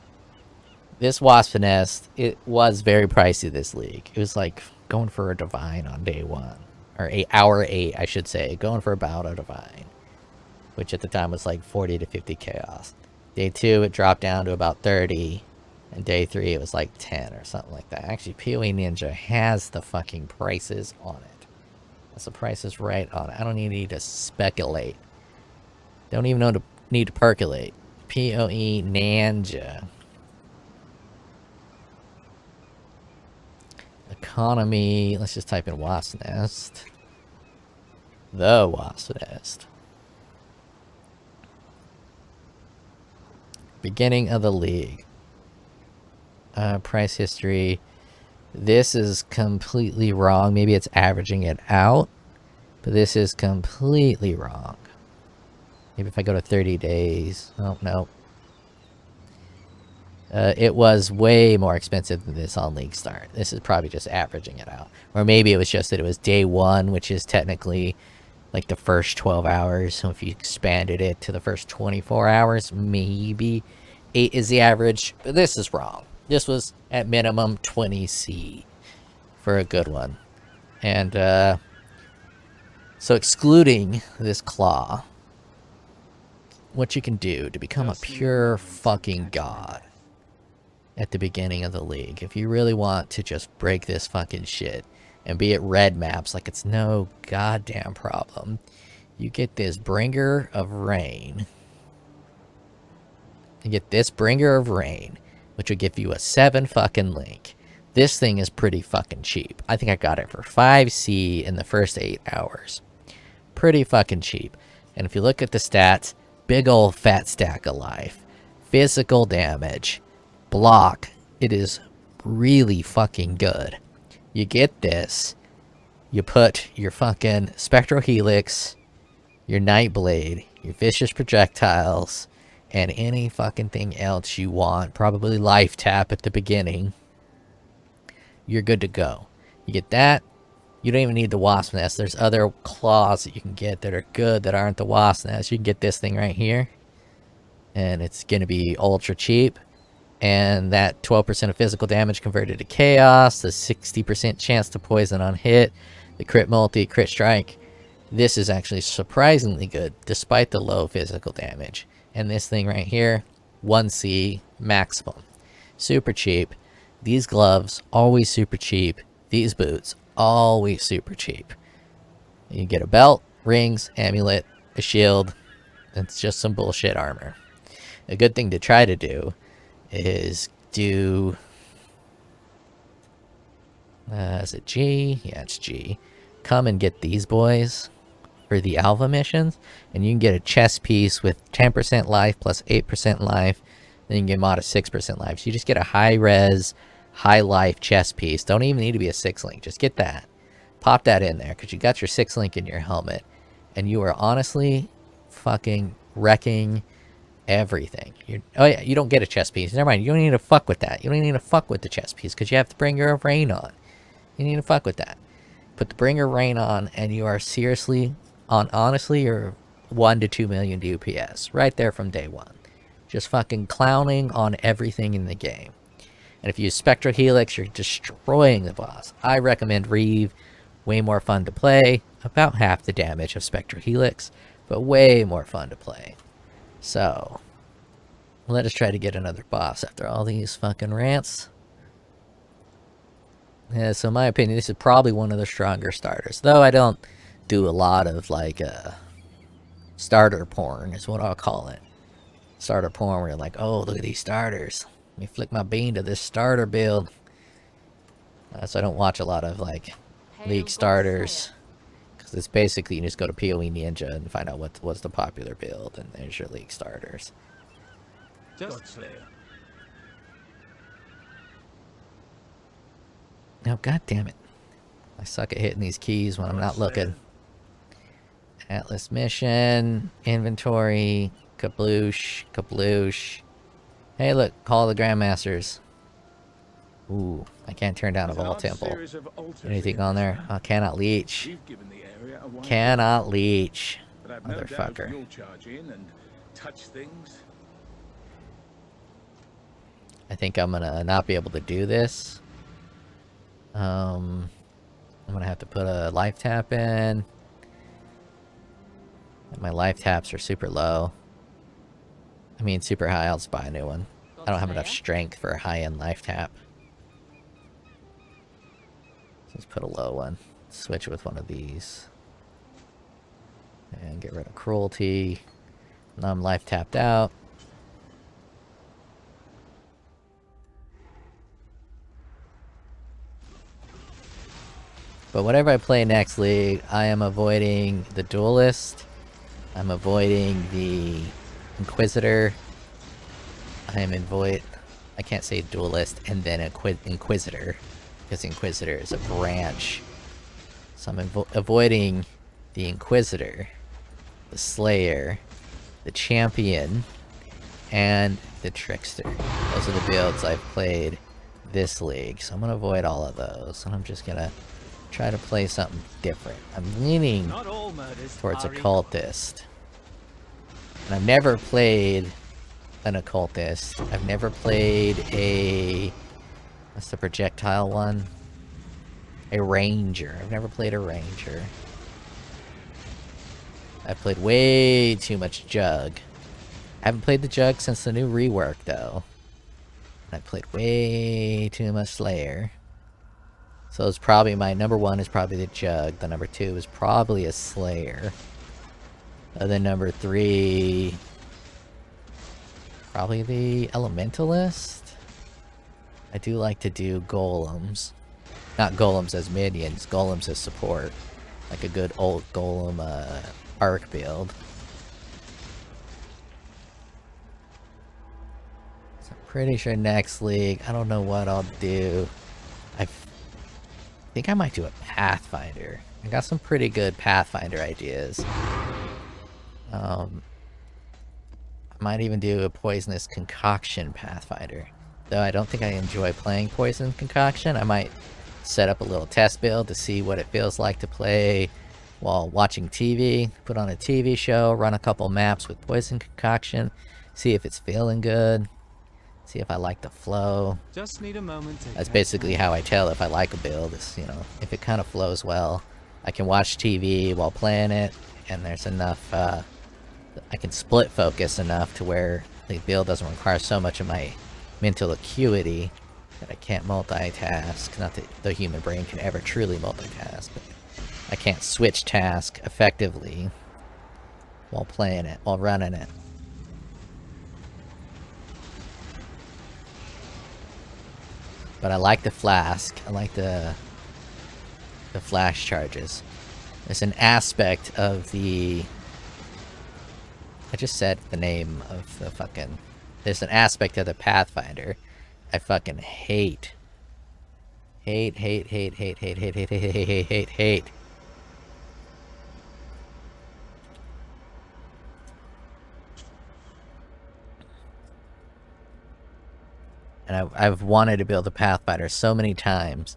this Wasp Nest, it was very pricey this league. It was like going for a Divine on day 1. Or hour 8, I should say. Going for about a Divine. Which at the time was like 40 to 50 chaos. Day 2, it dropped down to about 30. And day 3, it was like 10 or something like that. Actually, POE Ninja has the fucking prices on it. That's the prices right on it. I don't even need to speculate. Don't even need to percolate. POE Ninja. Economy. Let's just type in Wasp Nest. The Wasp Nest. Beginning of the league. Price history. This is completely wrong. Maybe it's averaging it out, but this is completely wrong. Maybe if I go to 30 days. Oh, no. It was way more expensive than this on League Start. This is probably just averaging it out. Or maybe it was just that it was day 1, which is technically like the first 12 hours. So if you expanded it to the first 24 hours, maybe 8 is the average. But this is wrong. This was at minimum 20C for a good one. And so excluding this claw, what you can do to become a pure fucking god at the beginning of the league, if you really want to just break this fucking shit and be at red maps like it's no goddamn problem, you get this Bringer of Rain. and get this Bringer of Rain, which will give you a 7 fucking link. This thing is pretty fucking cheap. I think I got it for 5C in the first 8 hours. Pretty fucking cheap. And if you look at the stats, big old fat stack of life. Physical damage. Block. It is really fucking good. You get this. You put your fucking SpectralHelix, your Nightblade, your Vicious Projectiles, and any fucking thing else you want. Probably Life Tap at the beginning. You're good to go. You get that. You don't even need the Wasp Nest. There's other claws that you can get that are good that aren't the Wasp Nest. You can get this thing right here. And it's going to be ultra cheap. And that 12% of physical damage converted to chaos. The 60% chance to poison on hit. The crit multi, crit strike. This is actually surprisingly good despite the low physical damage. And this thing right here, 1C maximum. Super cheap. These gloves, always super cheap. These boots, always super cheap. You get a belt, rings, amulet, a shield. It's just some bullshit armor. A good thing to try to do is do... is it G? Yeah, it's G. Come and get these boys for the Alpha missions. And you can get a chest piece with 10% life plus 8% life. Then you can get mod of 6% life. So you just get a high-res, high-life chest piece. Don't even need to be a 6-link. Just get that. Pop that in there because you got your 6-link in your helmet. And you are honestly fucking wrecking everything. Oh yeah, you don't get a chest piece. Never mind. You don't need to fuck with that. You don't need to fuck with the chest piece because you have the Bringer of Rain on. You need to fuck with that. Put the Bringer of Rain on and you are seriously, honestly, you're 1 to 2 million DPS. Right there from day one. Just fucking clowning on everything in the game. And if you use SpectralHelix, you're destroying the boss. I recommend Reeve. Way more fun to play. About half the damage of SpectralHelix, but way more fun to play. So, let us try to get another boss after all these fucking rants. Yeah, so in my opinion, this is probably one of the stronger starters. Though I don't do a lot of, like, starter porn is what I'll call it. Starter porn where you're like, oh, look at these starters. Let me flick my bean to this starter build. So I don't watch a lot of, like, League starters. Because it's basically, you just go to POE Ninja and find out what's the popular build. And there's your League starters. Just there. No, god damn it. I suck at hitting these keys when I'm not looking. Atlas mission, inventory, kabloosh, kabloosh. Hey look, Call of the Grandmasters. Ooh, I can't turn down a VAAL Temple. Anything on there? Oh, cannot leech. Cannot leech. Motherfucker. I think I'm gonna not be able to do this. I'm gonna have to put a life tap in. My life taps are super low. I mean super high, I'll just buy a new one. I don't have enough strength for a high-end life tap. Let's put a low one. Switch with one of these. And get rid of cruelty. Now I'm life tapped out. But whenever I play next league, I am avoiding the duelist. I'm avoiding the inquisitor. I can't say duelist and then inquisitor, because inquisitor is a branch. So I'm avoiding the inquisitor, the slayer, the champion, and the trickster. Those are the builds I've played this league. So I'm gonna avoid all of those, and I'm just gonna try to play something different. I'm leaning towards occultist. And I've never played an occultist. I've never played a... what's the projectile one? A ranger. I've never played a ranger. I've played way too much jug. I haven't played the jug since the new rework though. I played way too much slayer. So it's probably my number one is probably the jug. The number two is probably a slayer. And then number three Probably the Elementalist. I do like to do golems. Not golems as minions, golems as support. Like a good old golem arc build. So I'm pretty sure next league, I don't know what I'll do. I think I might do a Pathfinder. I got some pretty good Pathfinder ideas. I might even do a Poisonous Concoction Pathfinder. Though I don't think I enjoy playing Poison Concoction. I might set up a little test build to see what it feels like to play while watching TV. Put on a TV show, run a couple maps with Poison Concoction, see if it's feeling good, see if I like the flow. Just need a moment to That's basically how I tell if I like a build, is, you know, if it kind of flows well. I can watch TV while playing it, and there's enough, I can split focus enough to where the build doesn't require so much of my mental acuity that I can't multitask. Not that the human brain can ever truly multitask, but I can't switch task effectively while playing it, while running it. But I like the flask. I like the flash charges. There's an aspect of the... I just said the name of the fucking... There's an aspect of the Pathfinder I fucking hate. Hate. And I've wanted to build a Pathfinder so many times,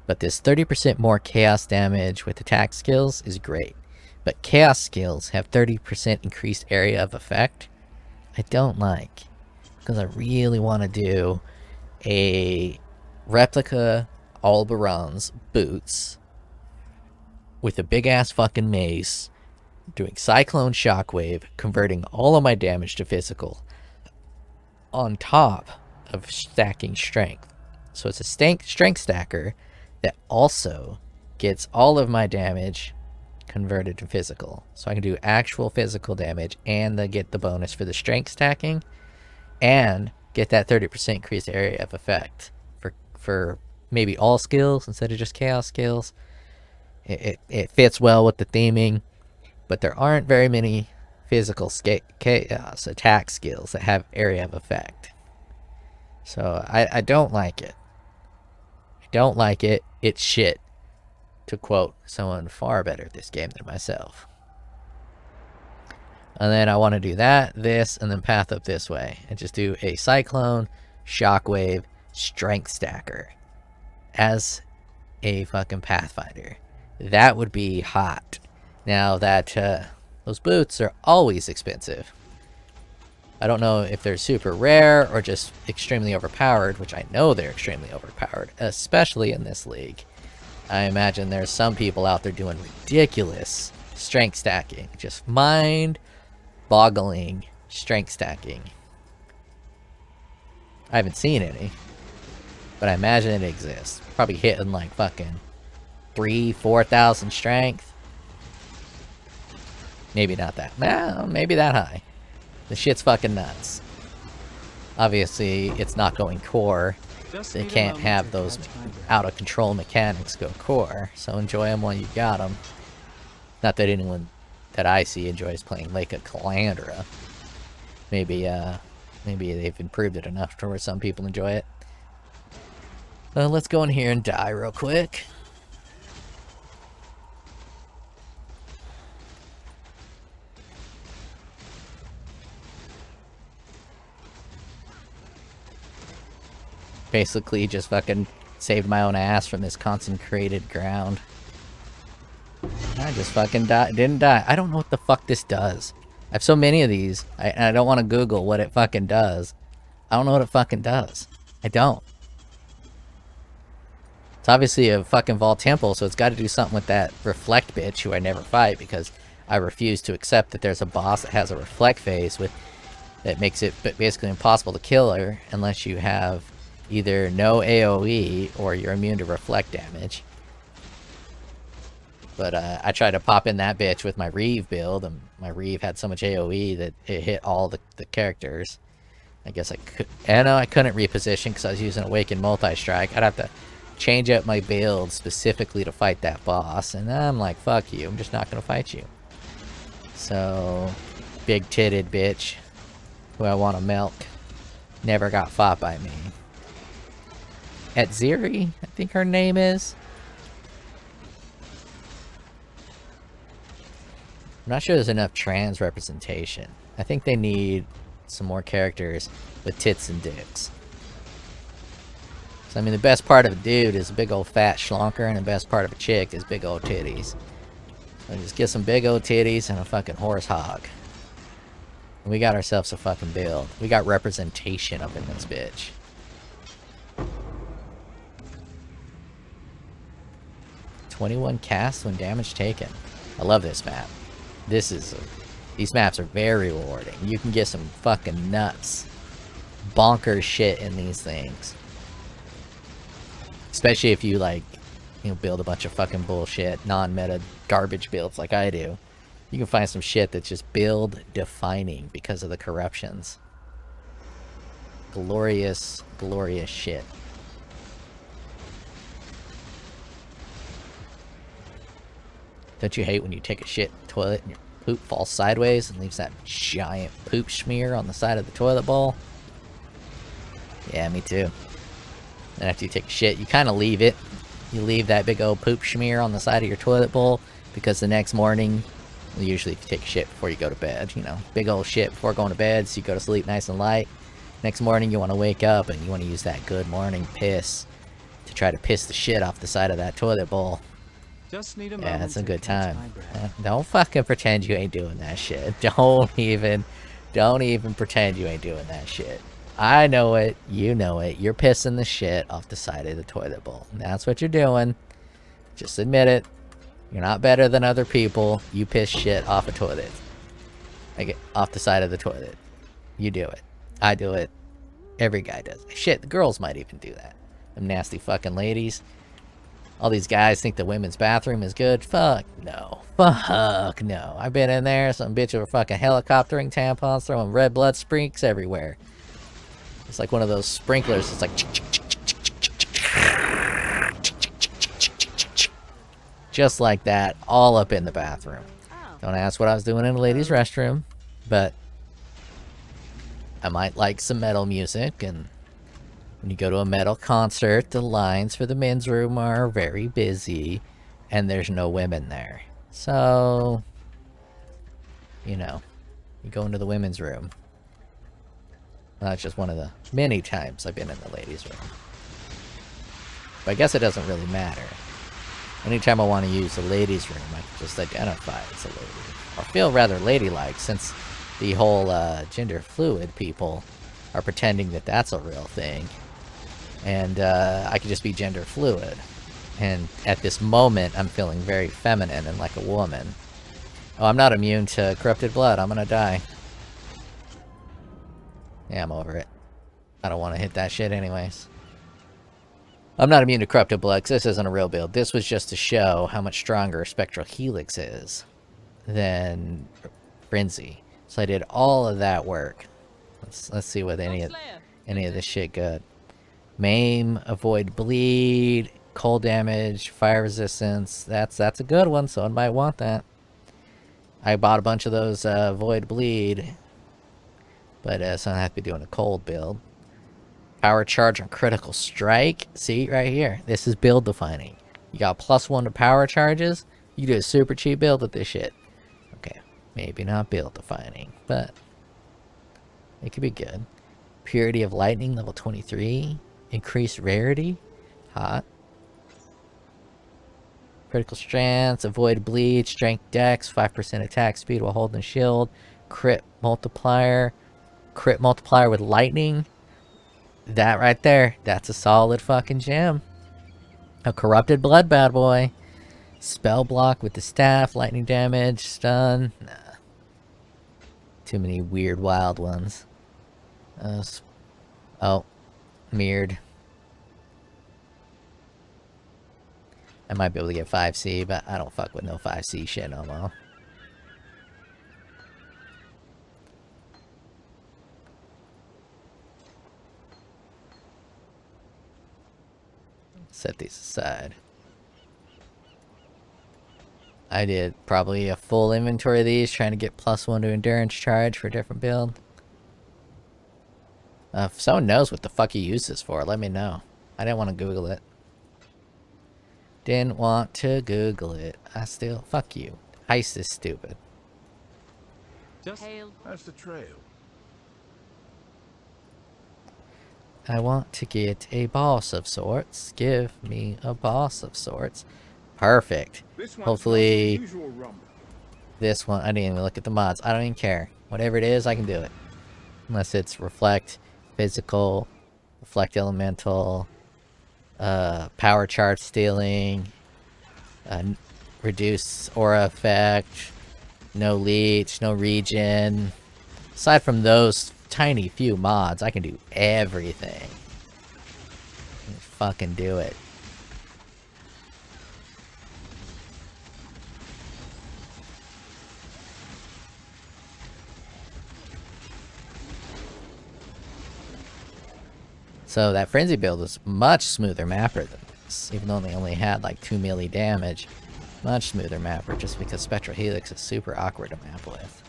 but this 30% more chaos damage with attack skills is great. But chaos skills have 30% increased area of effect. I don't like, because I really want to do a replica Alberon's boots with a big ass fucking mace, doing Cyclone Shockwave, converting all of my damage to physical, on top of stacking strength. So it's a strength stacker that also gets all of my damage converted to physical. So I can do actual physical damage and then get the bonus for the strength stacking and get that 30% increased area of effect for maybe all skills instead of just chaos skills. It fits well with the theming, but there aren't very many physical chaos attack skills that have area of effect. So I don't like it. I don't like it. It's shit, to quote someone far better at this game than myself. And then I want to do that, this, and then path up this way. And just do a Cyclone, Shockwave, Strength Stacker as a fucking Pathfinder. That would be hot. Now that those boots are always expensive. I don't know if they're super rare or just extremely overpowered, which I know they're extremely overpowered, especially in this league. I imagine there's some people out there doing ridiculous strength stacking. Just mind-boggling strength stacking. I haven't seen any, but I imagine it exists. Probably hitting like fucking 3,000-4,000 strength. Maybe not that. Nah, maybe that high. The shit's fucking nuts. Obviously, it's not going core. They can't have those out-of-control mechanics go core, so enjoy them while you got them. Not that anyone that I see enjoys playing Lake of Calandra. Maybe they've improved it enough to where some people enjoy it. Let's go in here and die real quick. Basically just fucking saved my own ass from this concentrated ground. I just fucking didn't die. I don't know what the fuck this does. I have so many of these. I don't want to Google what it fucking does. I don't know what it fucking does. I don't. It's obviously a fucking VAAL Temple, so it's got to do something with that reflect bitch who I never fight because I refuse to accept that there's a boss that has a reflect phase that makes it basically impossible to kill her unless you have either no AoE or you're immune to reflect damage. But I tried to pop in that bitch with my Reeve build, and my Reeve had so much AoE that it hit all the characters. I guess I could. I know I couldn't reposition because I was using Awakened Multi-Strike. I'd have to change up my build specifically to fight that boss. And I'm like, fuck you. I'm just not going to fight you. So, big-titted bitch who I want to milk never got fought by me. Etziri, I think her name is. I'm not sure there's enough trans representation. I think they need some more characters with tits and dicks. So, I mean, the best part of a dude is a big old fat schlonker, and the best part of a chick is big old titties. So just get some big old titties and a fucking horse hog. And we got ourselves a fucking build. We got representation up in this bitch. "21 casts when damage taken." I love this map. These maps are very rewarding. You can get some fucking nuts, bonkers shit in these things. Especially if you, like, you know, build a bunch of fucking bullshit, non-meta garbage builds like I do. You can find some shit that's just build defining because of the corruptions. Glorious, glorious shit. Don't you hate when you take a shit in the toilet and your poop falls sideways and leaves that giant poop smear on the side of the toilet bowl? Yeah, me too. And after you take a shit, you kind of leave it. You leave that big old poop smear on the side of your toilet bowl because the next morning, well, usually if you take a shit before you go to bed, you know, big old shit before going to bed so you go to sleep nice and light. Next morning you want to wake up and you want to use that good morning piss to try to piss the shit off the side of that toilet bowl. Just need a Yeah, moment it's a to good catch time. my breath. Don't fucking pretend you ain't doing that shit. Don't even pretend you ain't doing that shit. I know it. You know it. You're pissing the shit off the side of the toilet bowl. That's what you're doing. Just admit it. You're not better than other people. You piss shit off a toilet. Like, off the side of the toilet. You do it. I do it. Every guy does it. Shit, the girls might even do that. Them nasty fucking ladies. All these guys think the women's bathroom is good. Fuck no. Fuck no. I've been in there. Some bitch over fucking helicoptering tampons, throwing red blood sprinkles everywhere. It's like one of those sprinklers. It's like... just like that, all up in the bathroom. Don't ask what I was doing in the ladies' restroom, but I might like some metal music, and when you go to a metal concert, the lines for the men's room are very busy, and there's no women there. So, you know, you go into the women's room. Well, that's just one of the many times I've been in the ladies' room. But I guess it doesn't really matter. Anytime I want to use the ladies' room, I can just identify as a lady. Or feel rather ladylike, since the whole gender fluid people are pretending that that's a real thing. And I could just be gender fluid. And at this moment, I'm feeling very feminine and like a woman. Oh, I'm not immune to corrupted blood. I'm gonna die. Yeah, I'm over it. I don't want to hit that shit anyways. I'm not immune to corrupted blood because this isn't a real build. This was just to show how much stronger Spectral Helix is than Frenzy. So I did all of that work. Let's see what any of this shit good. Maim, avoid bleed, cold damage, fire resistance. That's a good one. Someone might want that. I bought a bunch of those avoid bleed, but so I have to be doing a cold build. Power charge on critical strike. See, right here. This is build defining. You got +1 to power charges. You do a super cheap build with this shit. Okay, maybe not build defining, but it could be good. Purity of lightning, level 23. Increased rarity. Hot. Critical strength. Avoid bleed. Strength dex. 5% attack speed while holding shield. Crit multiplier. Crit multiplier with lightning. That right there, that's a solid fucking gem. A corrupted blood bad boy. Spell block with the staff, lightning damage, stun. Nah. Too many weird wild ones. Oh, mirrored. I might be able to get 5C, but I don't fuck with no 5C shit no more. Set these aside. I did probably a full inventory of these, trying to get +1 to endurance charge for a different build. If someone knows what the fuck you use this for, let me know. I didn't want to Google it. Didn't want to Google it. I still... Fuck you. Heist is stupid. Just That's the trail. I want to get a boss of sorts. Give me a boss of sorts. Perfect. This one's Hopefully... not the usual rumble. This one, I didn't even look at the mods. I don't even care. Whatever it is, I can do it. Unless it's reflect, physical, reflect elemental, power charge stealing, reduce aura effect, no leech, no regen. Aside from those tiny few mods, I can do everything. Fucking do it. So that Frenzy build was much smoother mapper than this, even though they only had like 2 melee damage. Much smoother mapper, just because SpectralHelix is super awkward to map with.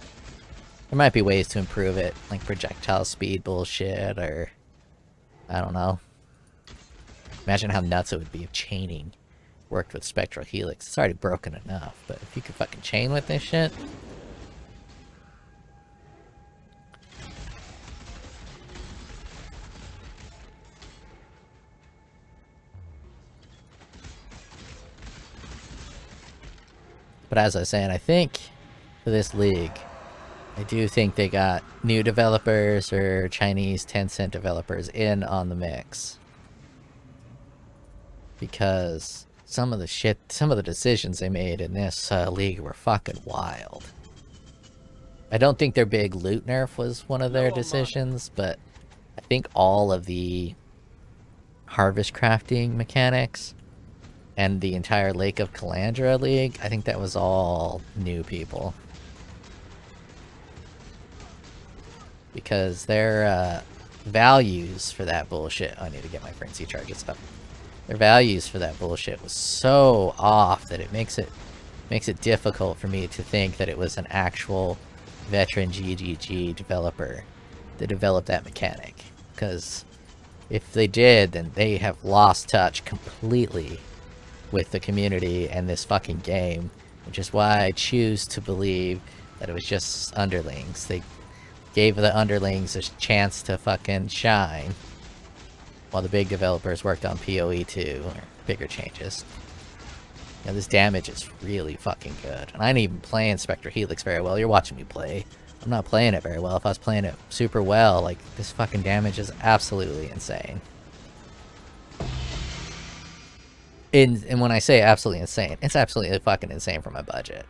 There might be ways to improve it, like projectile speed bullshit, or... I don't know. Imagine how nuts it would be if chaining worked with SpectralHelix. It's already broken enough, but if you could fucking chain with this shit... But as I was saying, I think for this league, I do think they got new developers or Chinese Tencent developers in on the mix. Because some of the decisions they made in this league were fucking wild. I don't think their big loot nerf was one of their decisions, but I think all of the harvest crafting mechanics and the entire Lake of Calandra League, I think that was all new people. Because their values for that bullshit... Oh, I need to get my frenzy charges up. Their values for that bullshit was so off that it makes it difficult for me to think that it was an actual veteran GGG developer that developed that mechanic. Because if they did, then they have lost touch completely with the community and this fucking game, which is why I choose to believe that it was just underlings. They gave the underlings a chance to fucking shine while the big developers worked on POE 2 or bigger changes. Now this damage is really fucking good. And I ain't even playing SpectralHelix very well. You're watching me play. I'm not playing it very well. If I was playing it super well, like, this fucking damage is absolutely insane. And when I say absolutely insane, it's absolutely fucking insane for my budget.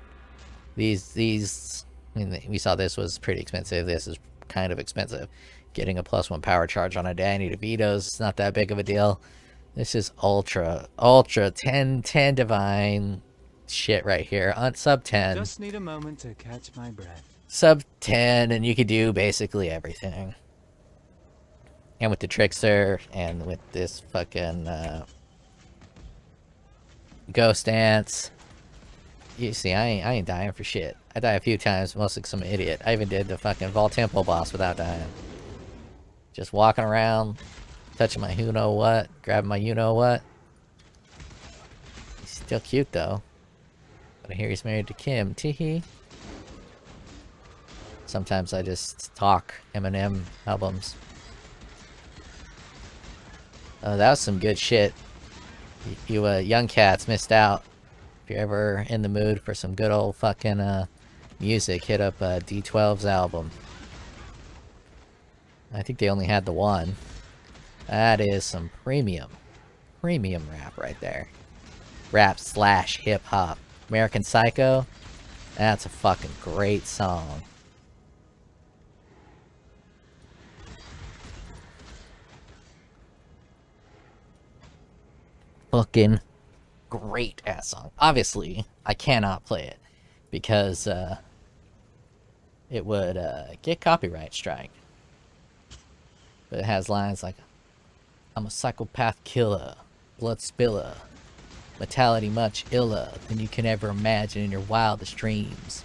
These, I mean, we saw this was pretty expensive. This is kind of expensive. Getting a +1 power charge on a Danny DeVito's is not that big of a deal. This is ultra 10 divine shit right here. On sub 10. just need a moment to catch my breath. Sub 10, and you could do basically everything. And with the Trickster, and with this fucking Ghost Dance. You see, I ain't dying for shit. I die a few times, mostly because I'm an idiot. I even did the fucking VAAL Temple boss without dying. Just walking around, touching my who-know-what, grabbing my you-know-what. He's still cute, though. But I hear he's married to Kim. Teehee. Sometimes I just talk Eminem albums. Oh, that was some good shit. You young cats missed out. If you're ever in the mood for some good old fucking music, hit up D12's album. I think they only had the one. That is some premium rap right there. Rap / hip hop. American Psycho. That's a fucking great song. Fucking great ass song. Obviously, I cannot play it because it would get copyright strike. But it has lines like, "I'm a psychopath killer, blood spiller. Mortality much iller than you can ever imagine in your wildest dreams.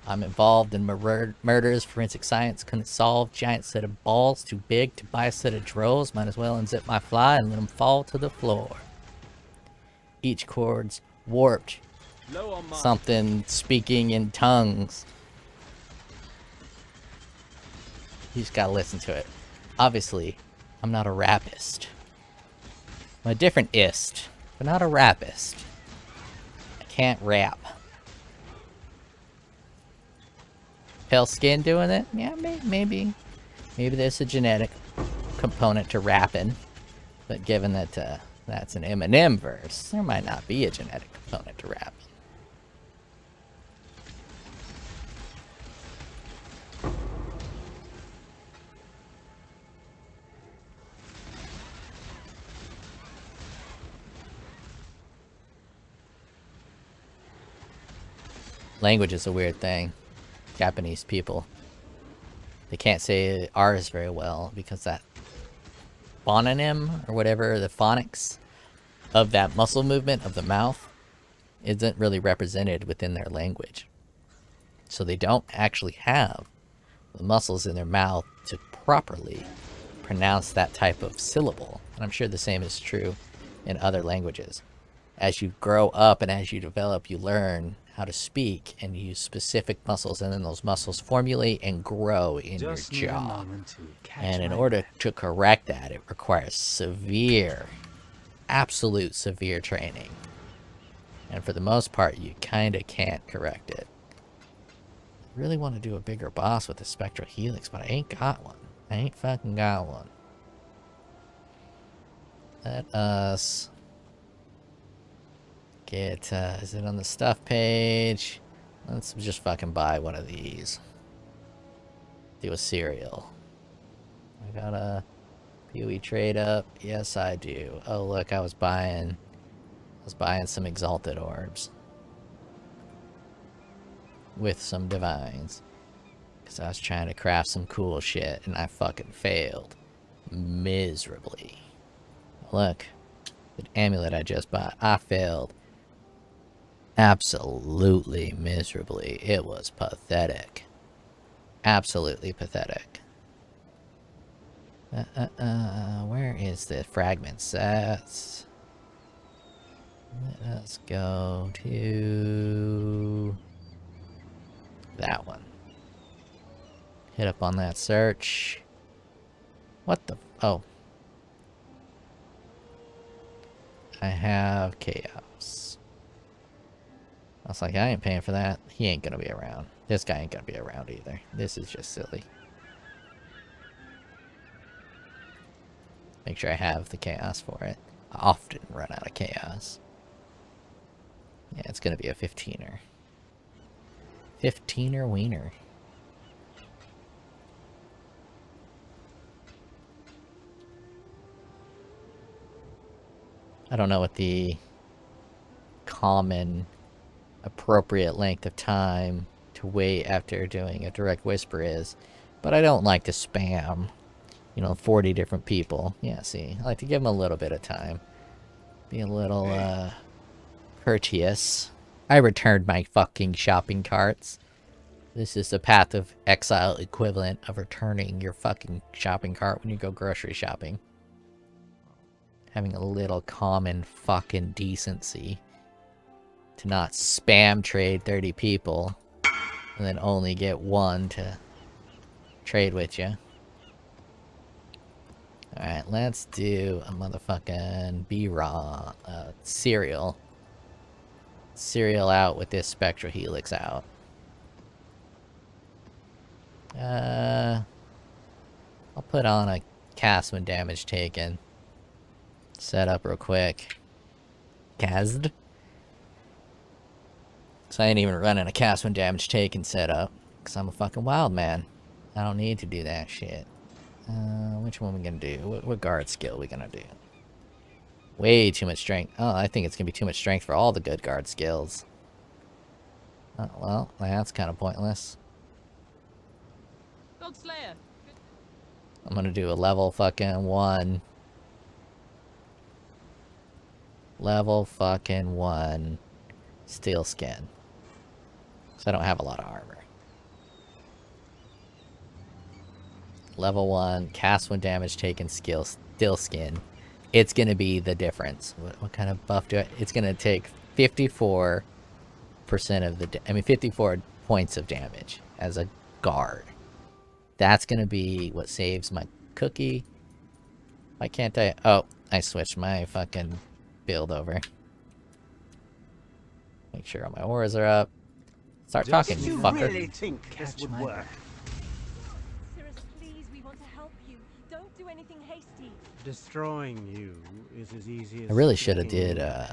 I'm involved in murders forensic science couldn't solve. Giant set of balls too big to buy a set of drills. Might as well unzip my fly and let them fall to the floor. Each chord's warped. Something speaking in tongues. You just gotta listen to it. Obviously, I'm not a rapist. I'm a different ist, but not a rapist. I can't rap. Pale skin doing it? Yeah, maybe. Maybe there's a genetic component to rapping. But given that that's an Eminem verse, there might not be a genetic component to rapping. Language is a weird thing. Japanese people, they can't say R's very well because that phononym or whatever, the phonics of that muscle movement of the mouth isn't really represented within their language. So they don't actually have the muscles in their mouth to properly pronounce that type of syllable. And I'm sure the same is true in other languages. As you grow up and as you develop, you learn how to speak and use specific muscles, and then those muscles formulate and grow in your jaw. And in order to correct that, it requires severe, absolute severe training. And for the most part, you kind of can't correct it. I really want to do a bigger boss with the Spectral Helix, but I ain't got one. I ain't fucking got one. Let us get, is it on the stuff page? Let's just fucking buy one of these. Do a cereal. I got a POE trade up. Yes, I do. Oh, look, I was buying some exalted orbs. With some divines. Because I was trying to craft some cool shit, and I fucking failed. Miserably. Look. The amulet I just bought. I failed. Absolutely miserably. It was pathetic. Absolutely pathetic. Where is the fragment sets? Let's go to that one. Hit up on that search. What the? Oh. I have chaos. I was like, I ain't paying for that. He ain't gonna be around. This guy ain't gonna be around either. This is just silly. Make sure I have the chaos for it. I often run out of chaos. Yeah, it's gonna be a 15er. 15er wiener. I don't know what the common appropriate length of time to wait after doing a direct whisper is, but I don't like to spam, 40 different people. Yeah, see, I like to give them a little bit of time. Be a little, courteous. I returned my fucking shopping carts. This is the Path of Exile equivalent of returning your fucking shopping cart when you go grocery shopping. Having a little common fucking decency. To not spam trade 30 people. And then only get one to trade with you. Alright, let's do a motherfucking B-Raw cereal. Cereal out with this Spectral Helix out. I'll put on a cast when damage taken. Set up real quick. Cast. So I ain't even running a cast when damage taken setup. Because I'm a fucking wild man. I don't need to do that shit. Which one we gonna do? What guard skill we gonna do? Way too much strength. Oh, I think it's gonna be too much strength for all the good guard skills. Oh, well, that's kind of pointless. I'm gonna do a level fucking 1 Level fucking 1 steel skin. So I don't have a lot of armor. Level 1, cast when damage taken, steel skin. It's gonna be the difference. What kind of buff do I... It's gonna take 54% of the... 54 points of damage as a guard. That's gonna be what saves my cookie. Why can't I... Oh, I switched my fucking build over. Make sure all my auras are up. Start talking, you fucker. Really think this would work? Cirrus, please, we want to help you. Don't do anything hasty. Destroying you is as easy as... I really should have did No,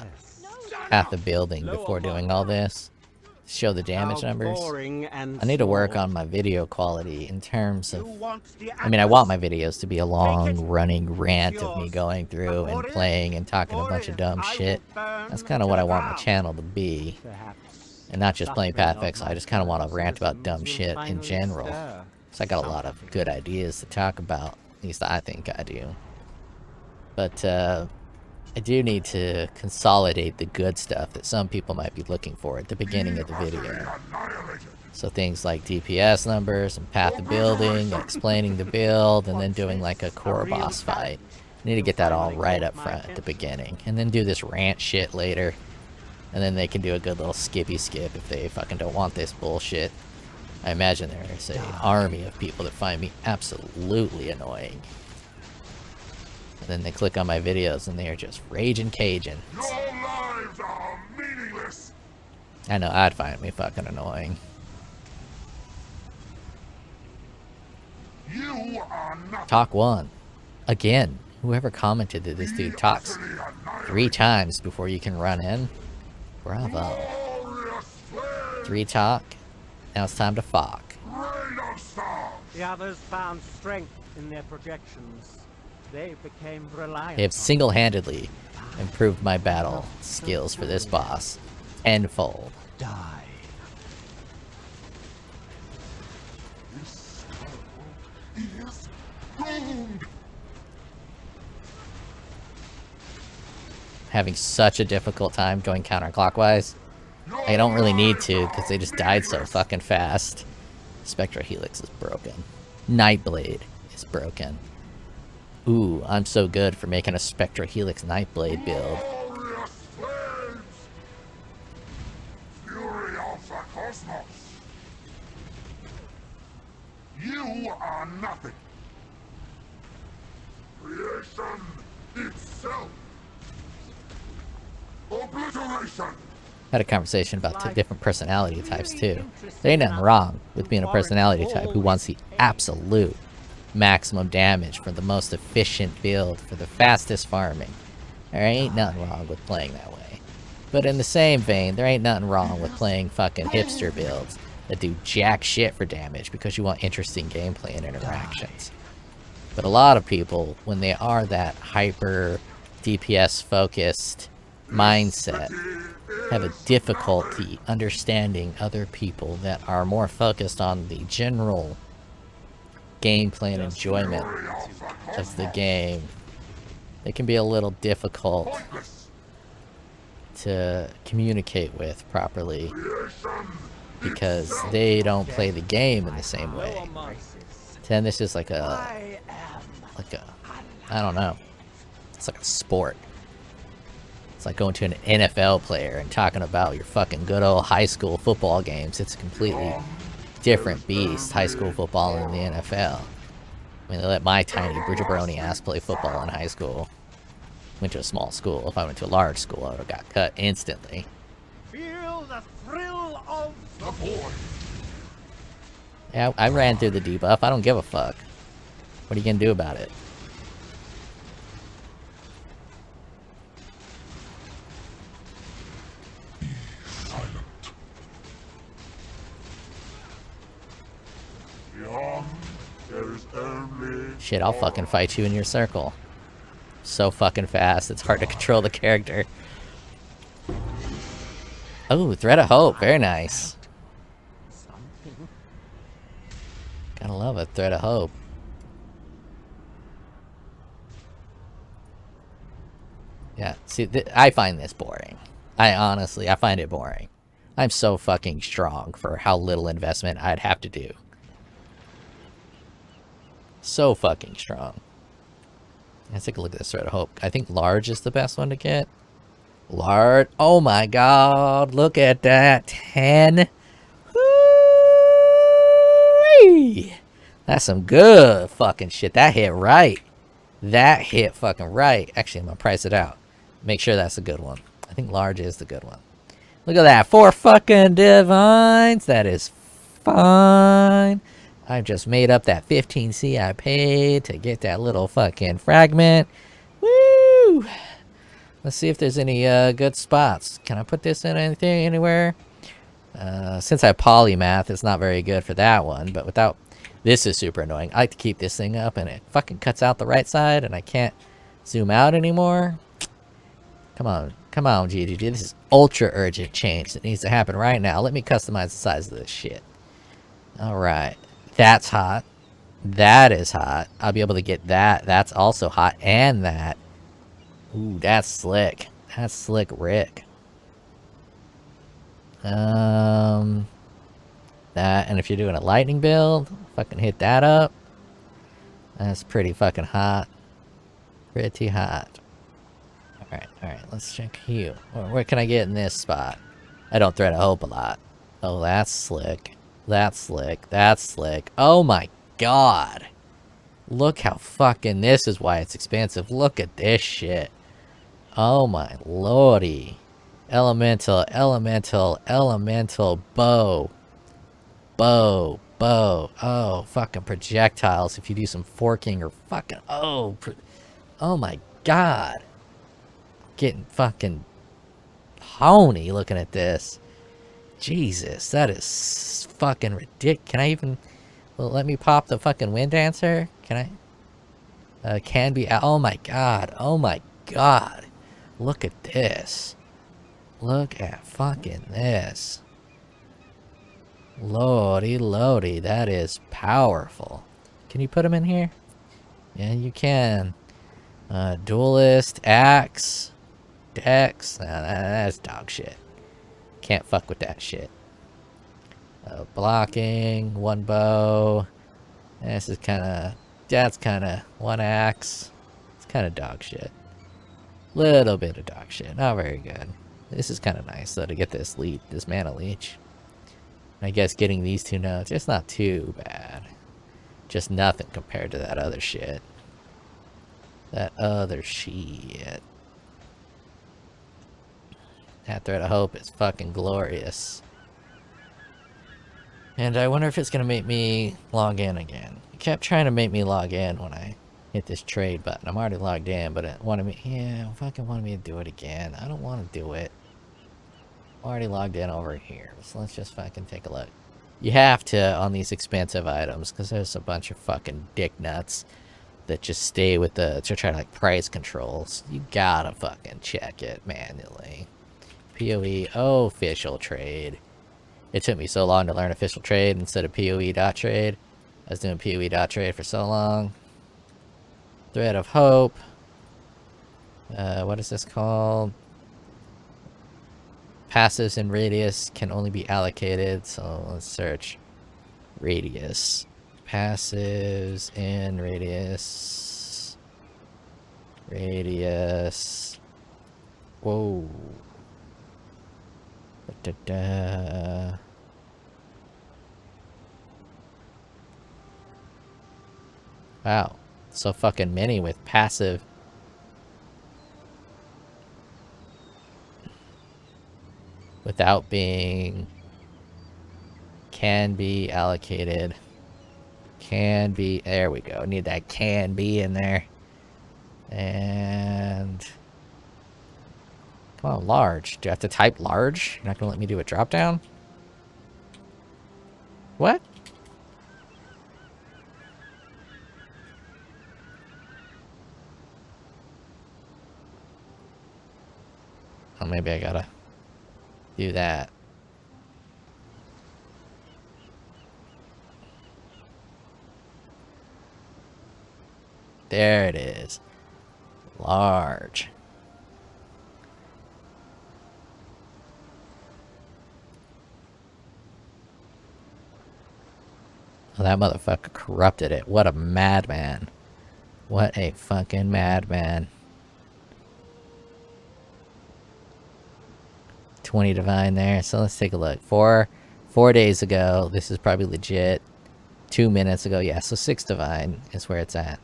half the building before doing all this. Show the damage numbers. I need to work on my video quality in terms of... I want my videos to be a long running rant of me going through and playing and talking a bunch of dumb shit. That's kind of what I want my channel to be. And not just playing Path of Exile, I just kind of want to rant about dumb shit in general. So I got a lot of good ideas to talk about. At least I think I do. But I do need to consolidate the good stuff that some people might be looking for at the beginning of the video. So things like DPS numbers and path of building, explaining the build, and then doing like a core boss fight. I need to get that all right up front at the beginning. And then do this rant shit later. And then they can do a good little skippy skip if they fucking don't want this bullshit. I imagine there's an army of people that find me absolutely annoying. And then they click on my videos and they are just raging Cajun. Your lives are meaningless. I know, I'd find me fucking annoying. You are nothing. Talk 1. Again, whoever commented that this dude talks 3 times before you can run in. Bravo. 3 talk. Now it's time to fuck. The others found strength in their projections. They became reliant. They have single-handedly improved my battle skills for this boss. Tenfold. Die. This is doomed. Having such a difficult time going counterclockwise. I don't really need to because they just died so fucking fast. SpectralHelix is broken. Nightblade is broken. Ooh, I'm so good for making a SpectralHelix+Nightblade build. Glorious flames. Fury of the cosmos. You are nothing. Creation itself. Obliteration. Had a conversation about the different personality types too. There ain't nothing wrong with being a personality type who wants the absolute maximum damage for the most efficient build for the fastest farming. There ain't nothing wrong with playing that way. But in the same vein, there ain't nothing wrong with playing fucking hipster builds that do jack shit for damage because you want interesting gameplay and interactions. But a lot of people, when they are that hyper DPS focused mindset, have a difficulty understanding other people that are more focused on the general gameplay and enjoyment of the game. They can be a little difficult to communicate with properly because they don't play the game in the same way. Then this is like a I don't know. It's like a sport. It's like going to an NFL player and talking about your fucking good old high school football games. It's a completely different beast, high school football and the NFL. I mean, they let my tiny jabroni ass play football in high school. Went to a small school. If I went to a large school, I would have got cut instantly. Feel the thrill of The void. Yeah, I ran through the debuff. I don't give a fuck. What are you gonna do about it? Beyond, there is only Shit, I'll fucking fight you in your circle. So fucking fast, it's hard to control the character. Oh, Thread of Hope, very nice. something. Gotta love a Thread of Hope. Yeah, see, I find this boring. I find it boring. I'm so fucking strong for how little investment I'd have to do. So fucking strong. Let's take a look at this thread of hope. I think large is the best one to get. Large. Oh my god, look at that. 10. Woo-wee. That's some good fucking shit. That hit right. That hit fucking right. Actually, I'm gonna price it out. Make sure that's a good one. I think large is the good one. Look at that. 4 fucking divines. That is fine. I've just made up that 15C I paid to get that little fucking fragment. Woo! Let's see if there's any good spots. Can I put this in anything anywhere? Since I polymath, it's not very good for that one. But without... This is super annoying. I like to keep this thing up and it fucking cuts out the right side and I can't zoom out anymore. Come on, GGG. This is ultra urgent change that needs to happen right now. Let me customize the size of this shit. Alright. That's hot. That is hot. I'll be able to get that. That's also hot. And that. Ooh, that's slick. That's slick Rick. That, and if you're doing a lightning build, fucking hit that up. That's pretty fucking hot. Pretty hot. Alright, let's check Hue. Where can I get in this spot? I don't thread a hope a lot. Oh, that's slick. That's slick. That's slick. Oh my god. Look how fucking... This is why it's expensive. Look at this shit. Oh my lordy. Elemental bow. Bow. Oh, fucking projectiles if you do some forking or fucking... Oh my god. Getting fucking pony looking at this. Jesus, that is fucking ridiculous. Can I even... Well, let me pop the fucking wind dancer? Can I? Can be... Oh my god. Oh my god. Look at this. Look at fucking this. Lordy, that is powerful. Can you put them in here? Yeah, you can. Duelist, axe, dex. Nah, that's dog shit. Can't fuck with that shit. Blocking, 1 bow. This is kind of... That's kind of 1 axe. It's kind of dog shit. Little bit of dog shit. Not very good. This is kind of nice though to get this mana leech. I guess getting these 2 nodes, it's not too bad. Just nothing compared to that other shit. That other shit. That thread of hope is fucking glorious. And I wonder if it's gonna make me log in again. It kept trying to make me log in when I hit this trade button. I'm already logged in, but it wanted me... Yeah, fucking wanted me to do it again. I don't want to do it. I'm already logged in over here. So let's just fucking take a look. You have to on these expensive items, because there's a bunch of fucking dick nuts that just stay with the... to try to like price controls. You gotta fucking check it manually. POE, official trade. It took me so long to learn official trade instead of POE.trade. I was doing POE.trade for so long. Thread of hope. What is this called? Passives in radius can only be allocated, so let's search radius. Passives in radius. Radius. Whoa. Da-da-da. Wow. So fucking many with passive. Without being... Can be allocated. Can be... There we go. Need that can be in there. And... Come on, large. Do I have to type large? You're not gonna let me do a drop down? What? Oh, maybe I gotta do that. There it is. Large. Oh, that motherfucker corrupted it. What a madman. What a fucking madman. 20 divine there. So let's take a look. 4 days ago. This is probably legit. 2 minutes ago. Yeah, so 6 divine is where it's at.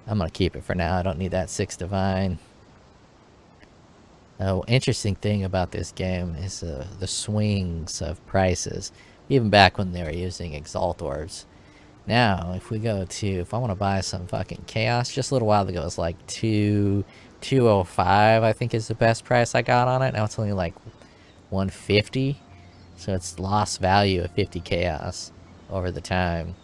I'm gonna keep it for now. I don't need that 6 divine. Oh, interesting thing about this game is the swings of prices. Even back when they were using Exalt Orbs. Now, if we go to, if I want to buy some fucking Chaos, just a little while ago it was like 205, I think is the best price I got on it. Now it's only like 150. So it's lost value of 50 Chaos over the time.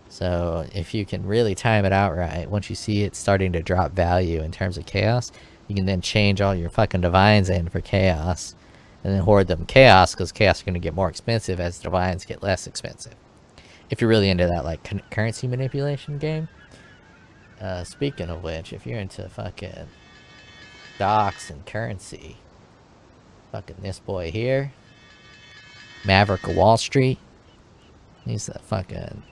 So if you can really time it out right, once you see it starting to drop value in terms of Chaos, you can then change all your fucking Divines in for Chaos. And then hoard them Chaos, because Chaos are going to get more expensive as Divines get less expensive. If you're really into that like currency manipulation game. Speaking of which, if you're into fucking stocks and currency, fucking this boy here, Maverick of Wall Street, he's the fucking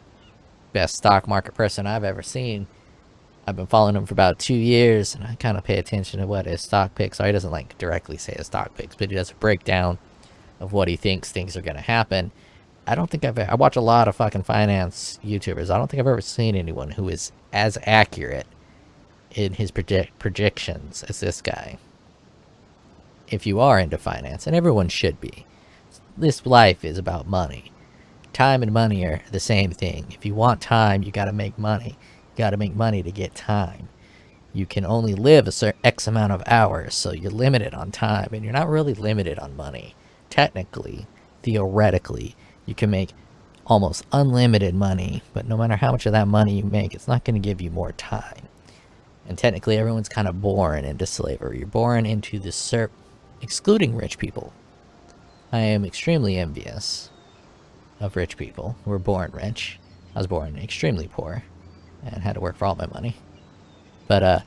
best stock market person I've ever seen. I've been following him for about 2 years, and I kind of pay attention to what his stock picks are. He doesn't like directly say his stock picks, but he does a breakdown of what he thinks things are going to happen. I don't think I watch a lot of fucking finance YouTubers. I don't think I've ever seen anyone who is as accurate in his projections as this guy. If you are into finance, and everyone should be, this life is about money. Time and money are the same thing. If you want time, you gotta make money. You gotta make money to get time. You can only live a certain X amount of hours, so you're limited on time, and you're not really limited on money. Technically, theoretically, you can make almost unlimited money, but no matter how much of that money you make, it's not going to give you more time. And technically, everyone's kind of born into slavery. You're born into the serp, excluding rich people. I am extremely envious of rich people who were born rich. I was born extremely poor and had to work for all my money. But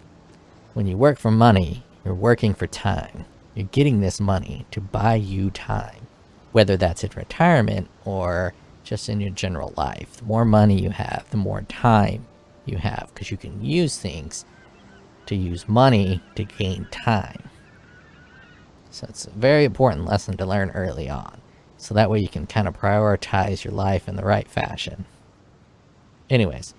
when you work for money, you're working for time. You're getting this money to buy you time. Whether that's in retirement or just in your general life. The more money you have, the more time you have, because you can use things to use money to gain time. So it's a very important lesson to learn early on. So that way you can kind of prioritize your life in the right fashion. Anyways,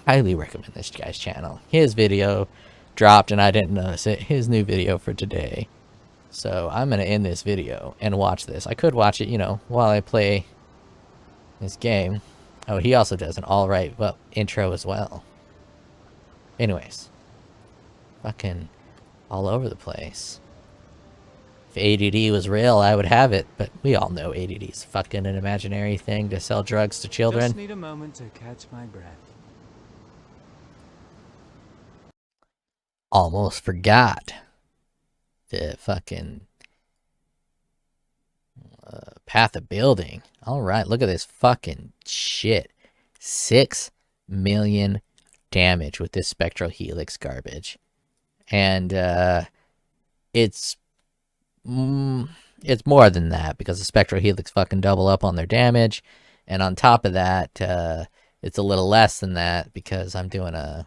highly recommend this guy's channel. His video dropped and I didn't notice it. His new video for today. So I'm going to end this video and watch this. I could watch it, you know, while I play this game. Oh, he also does an alright, well, intro as well. Anyways. Fucking all over the place. If ADD was real, I would have it. But we all know ADD is fucking an imaginary thing to sell drugs to children. Just need a moment to catch my breath. Almost forgot. The fucking path of building. Alright, look at this fucking shit. 6 million damage with this Spectral Helix garbage. And it's more than that, because the Spectral Helix fucking double up on their damage. And on top of that, it's a little less than that, because I'm doing a...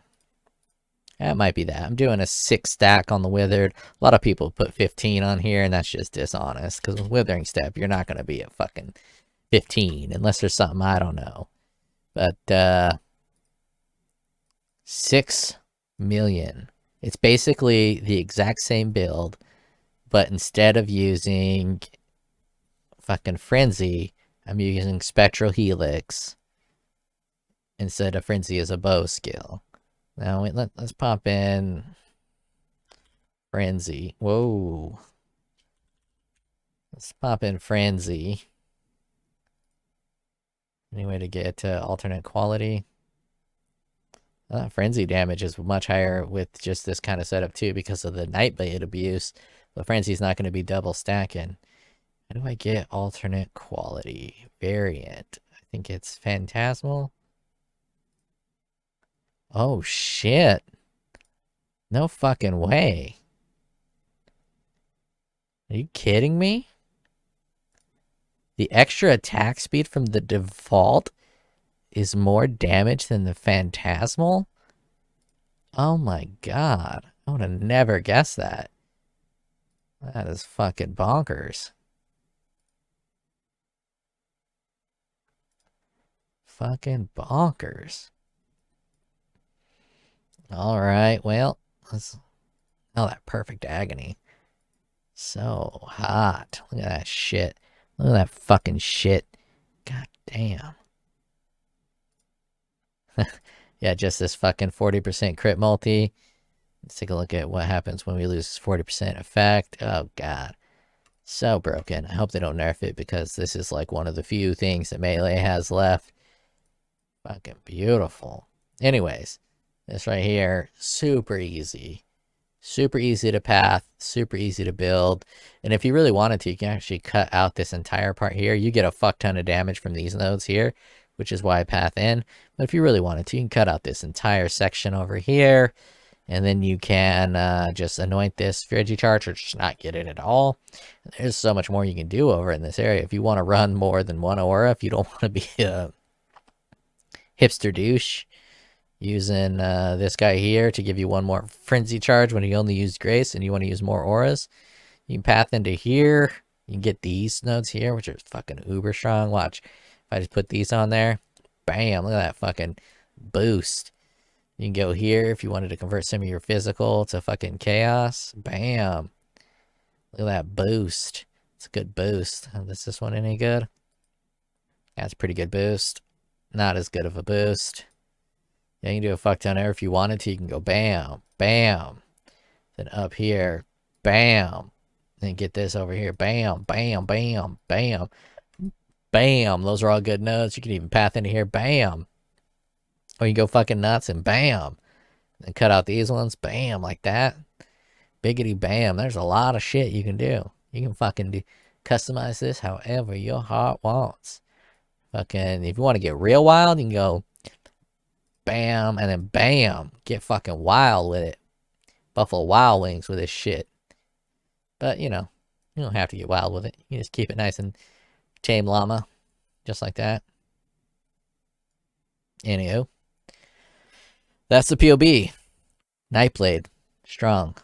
That might be that. I'm doing a 6 stack on the Withered. A lot of people put 15 on here, and that's just dishonest. Because with Withering Step, you're not going to be at fucking 15. Unless there's something I don't know. But, 6 million. It's basically the exact same build. But instead of using fucking Frenzy, I'm using Spectral Helix. Instead of Frenzy as a bow skill. Now, wait, let's pop in Frenzy. Whoa. Let's pop in Frenzy. Any way to get alternate quality? Frenzy damage is much higher with just this kind of setup too, because of the Nightblade abuse. But Frenzy's not going to be double stacking. How do I get alternate quality? Variant. I think it's Phantasmal. Oh, shit. No fucking way. Are you kidding me? The extra attack speed from the default is more damage than the Phantasmal? Oh my god. I would have never guessed that. That is fucking bonkers. Fucking bonkers. Alright, well, let's... Oh, that perfect agony. So hot. Look at that shit. Look at that fucking shit. God damn. Yeah, just this fucking 40% crit multi. Let's take a look at what happens when we lose 40% effect. Oh, God. So broken. I hope they don't nerf it because this is like one of the few things that Melee has left. Fucking beautiful. Anyways, this right here, super easy. Super easy to path, super easy to build. And if you really wanted to, you can actually cut out this entire part here. You get a fuck ton of damage from these nodes here, which is why I path in. But if you really wanted to, you can cut out this entire section over here. And then you can just anoint this Charge or just not get it at all. There's so much more you can do over in this area. If you want to run more than one aura, if you don't want to be a hipster douche, using this guy here to give you one more Frenzy Charge when you only use Grace and you want to use more auras. You can path into here. You can get these nodes here, which are fucking uber strong. Watch. If I just put these on there, bam, look at that fucking boost. You can go here if you wanted to convert some of your physical to fucking chaos. Bam. Look at that boost. It's a good boost. Is this one any good? That's a pretty good boost. Not as good of a boost. Yeah, you can do a fuck ton there if you wanted to. You can go bam, bam. Then up here, bam. Then get this over here, bam, bam, bam, bam, bam. Those are all good nodes. You can even path into here, bam. Or you go fucking nuts and bam. Then cut out these ones, bam, like that. Biggity bam. There's a lot of shit you can do. You can fucking customize this however your heart wants. Fucking, if you want to get real wild, you can go bam, and then bam. Get fucking wild with it. Buffalo Wild Wings with this shit. But, you know, you don't have to get wild with it. You just keep it nice and tame llama. Just like that. Anywho. That's the POB. Nightblade. Strong.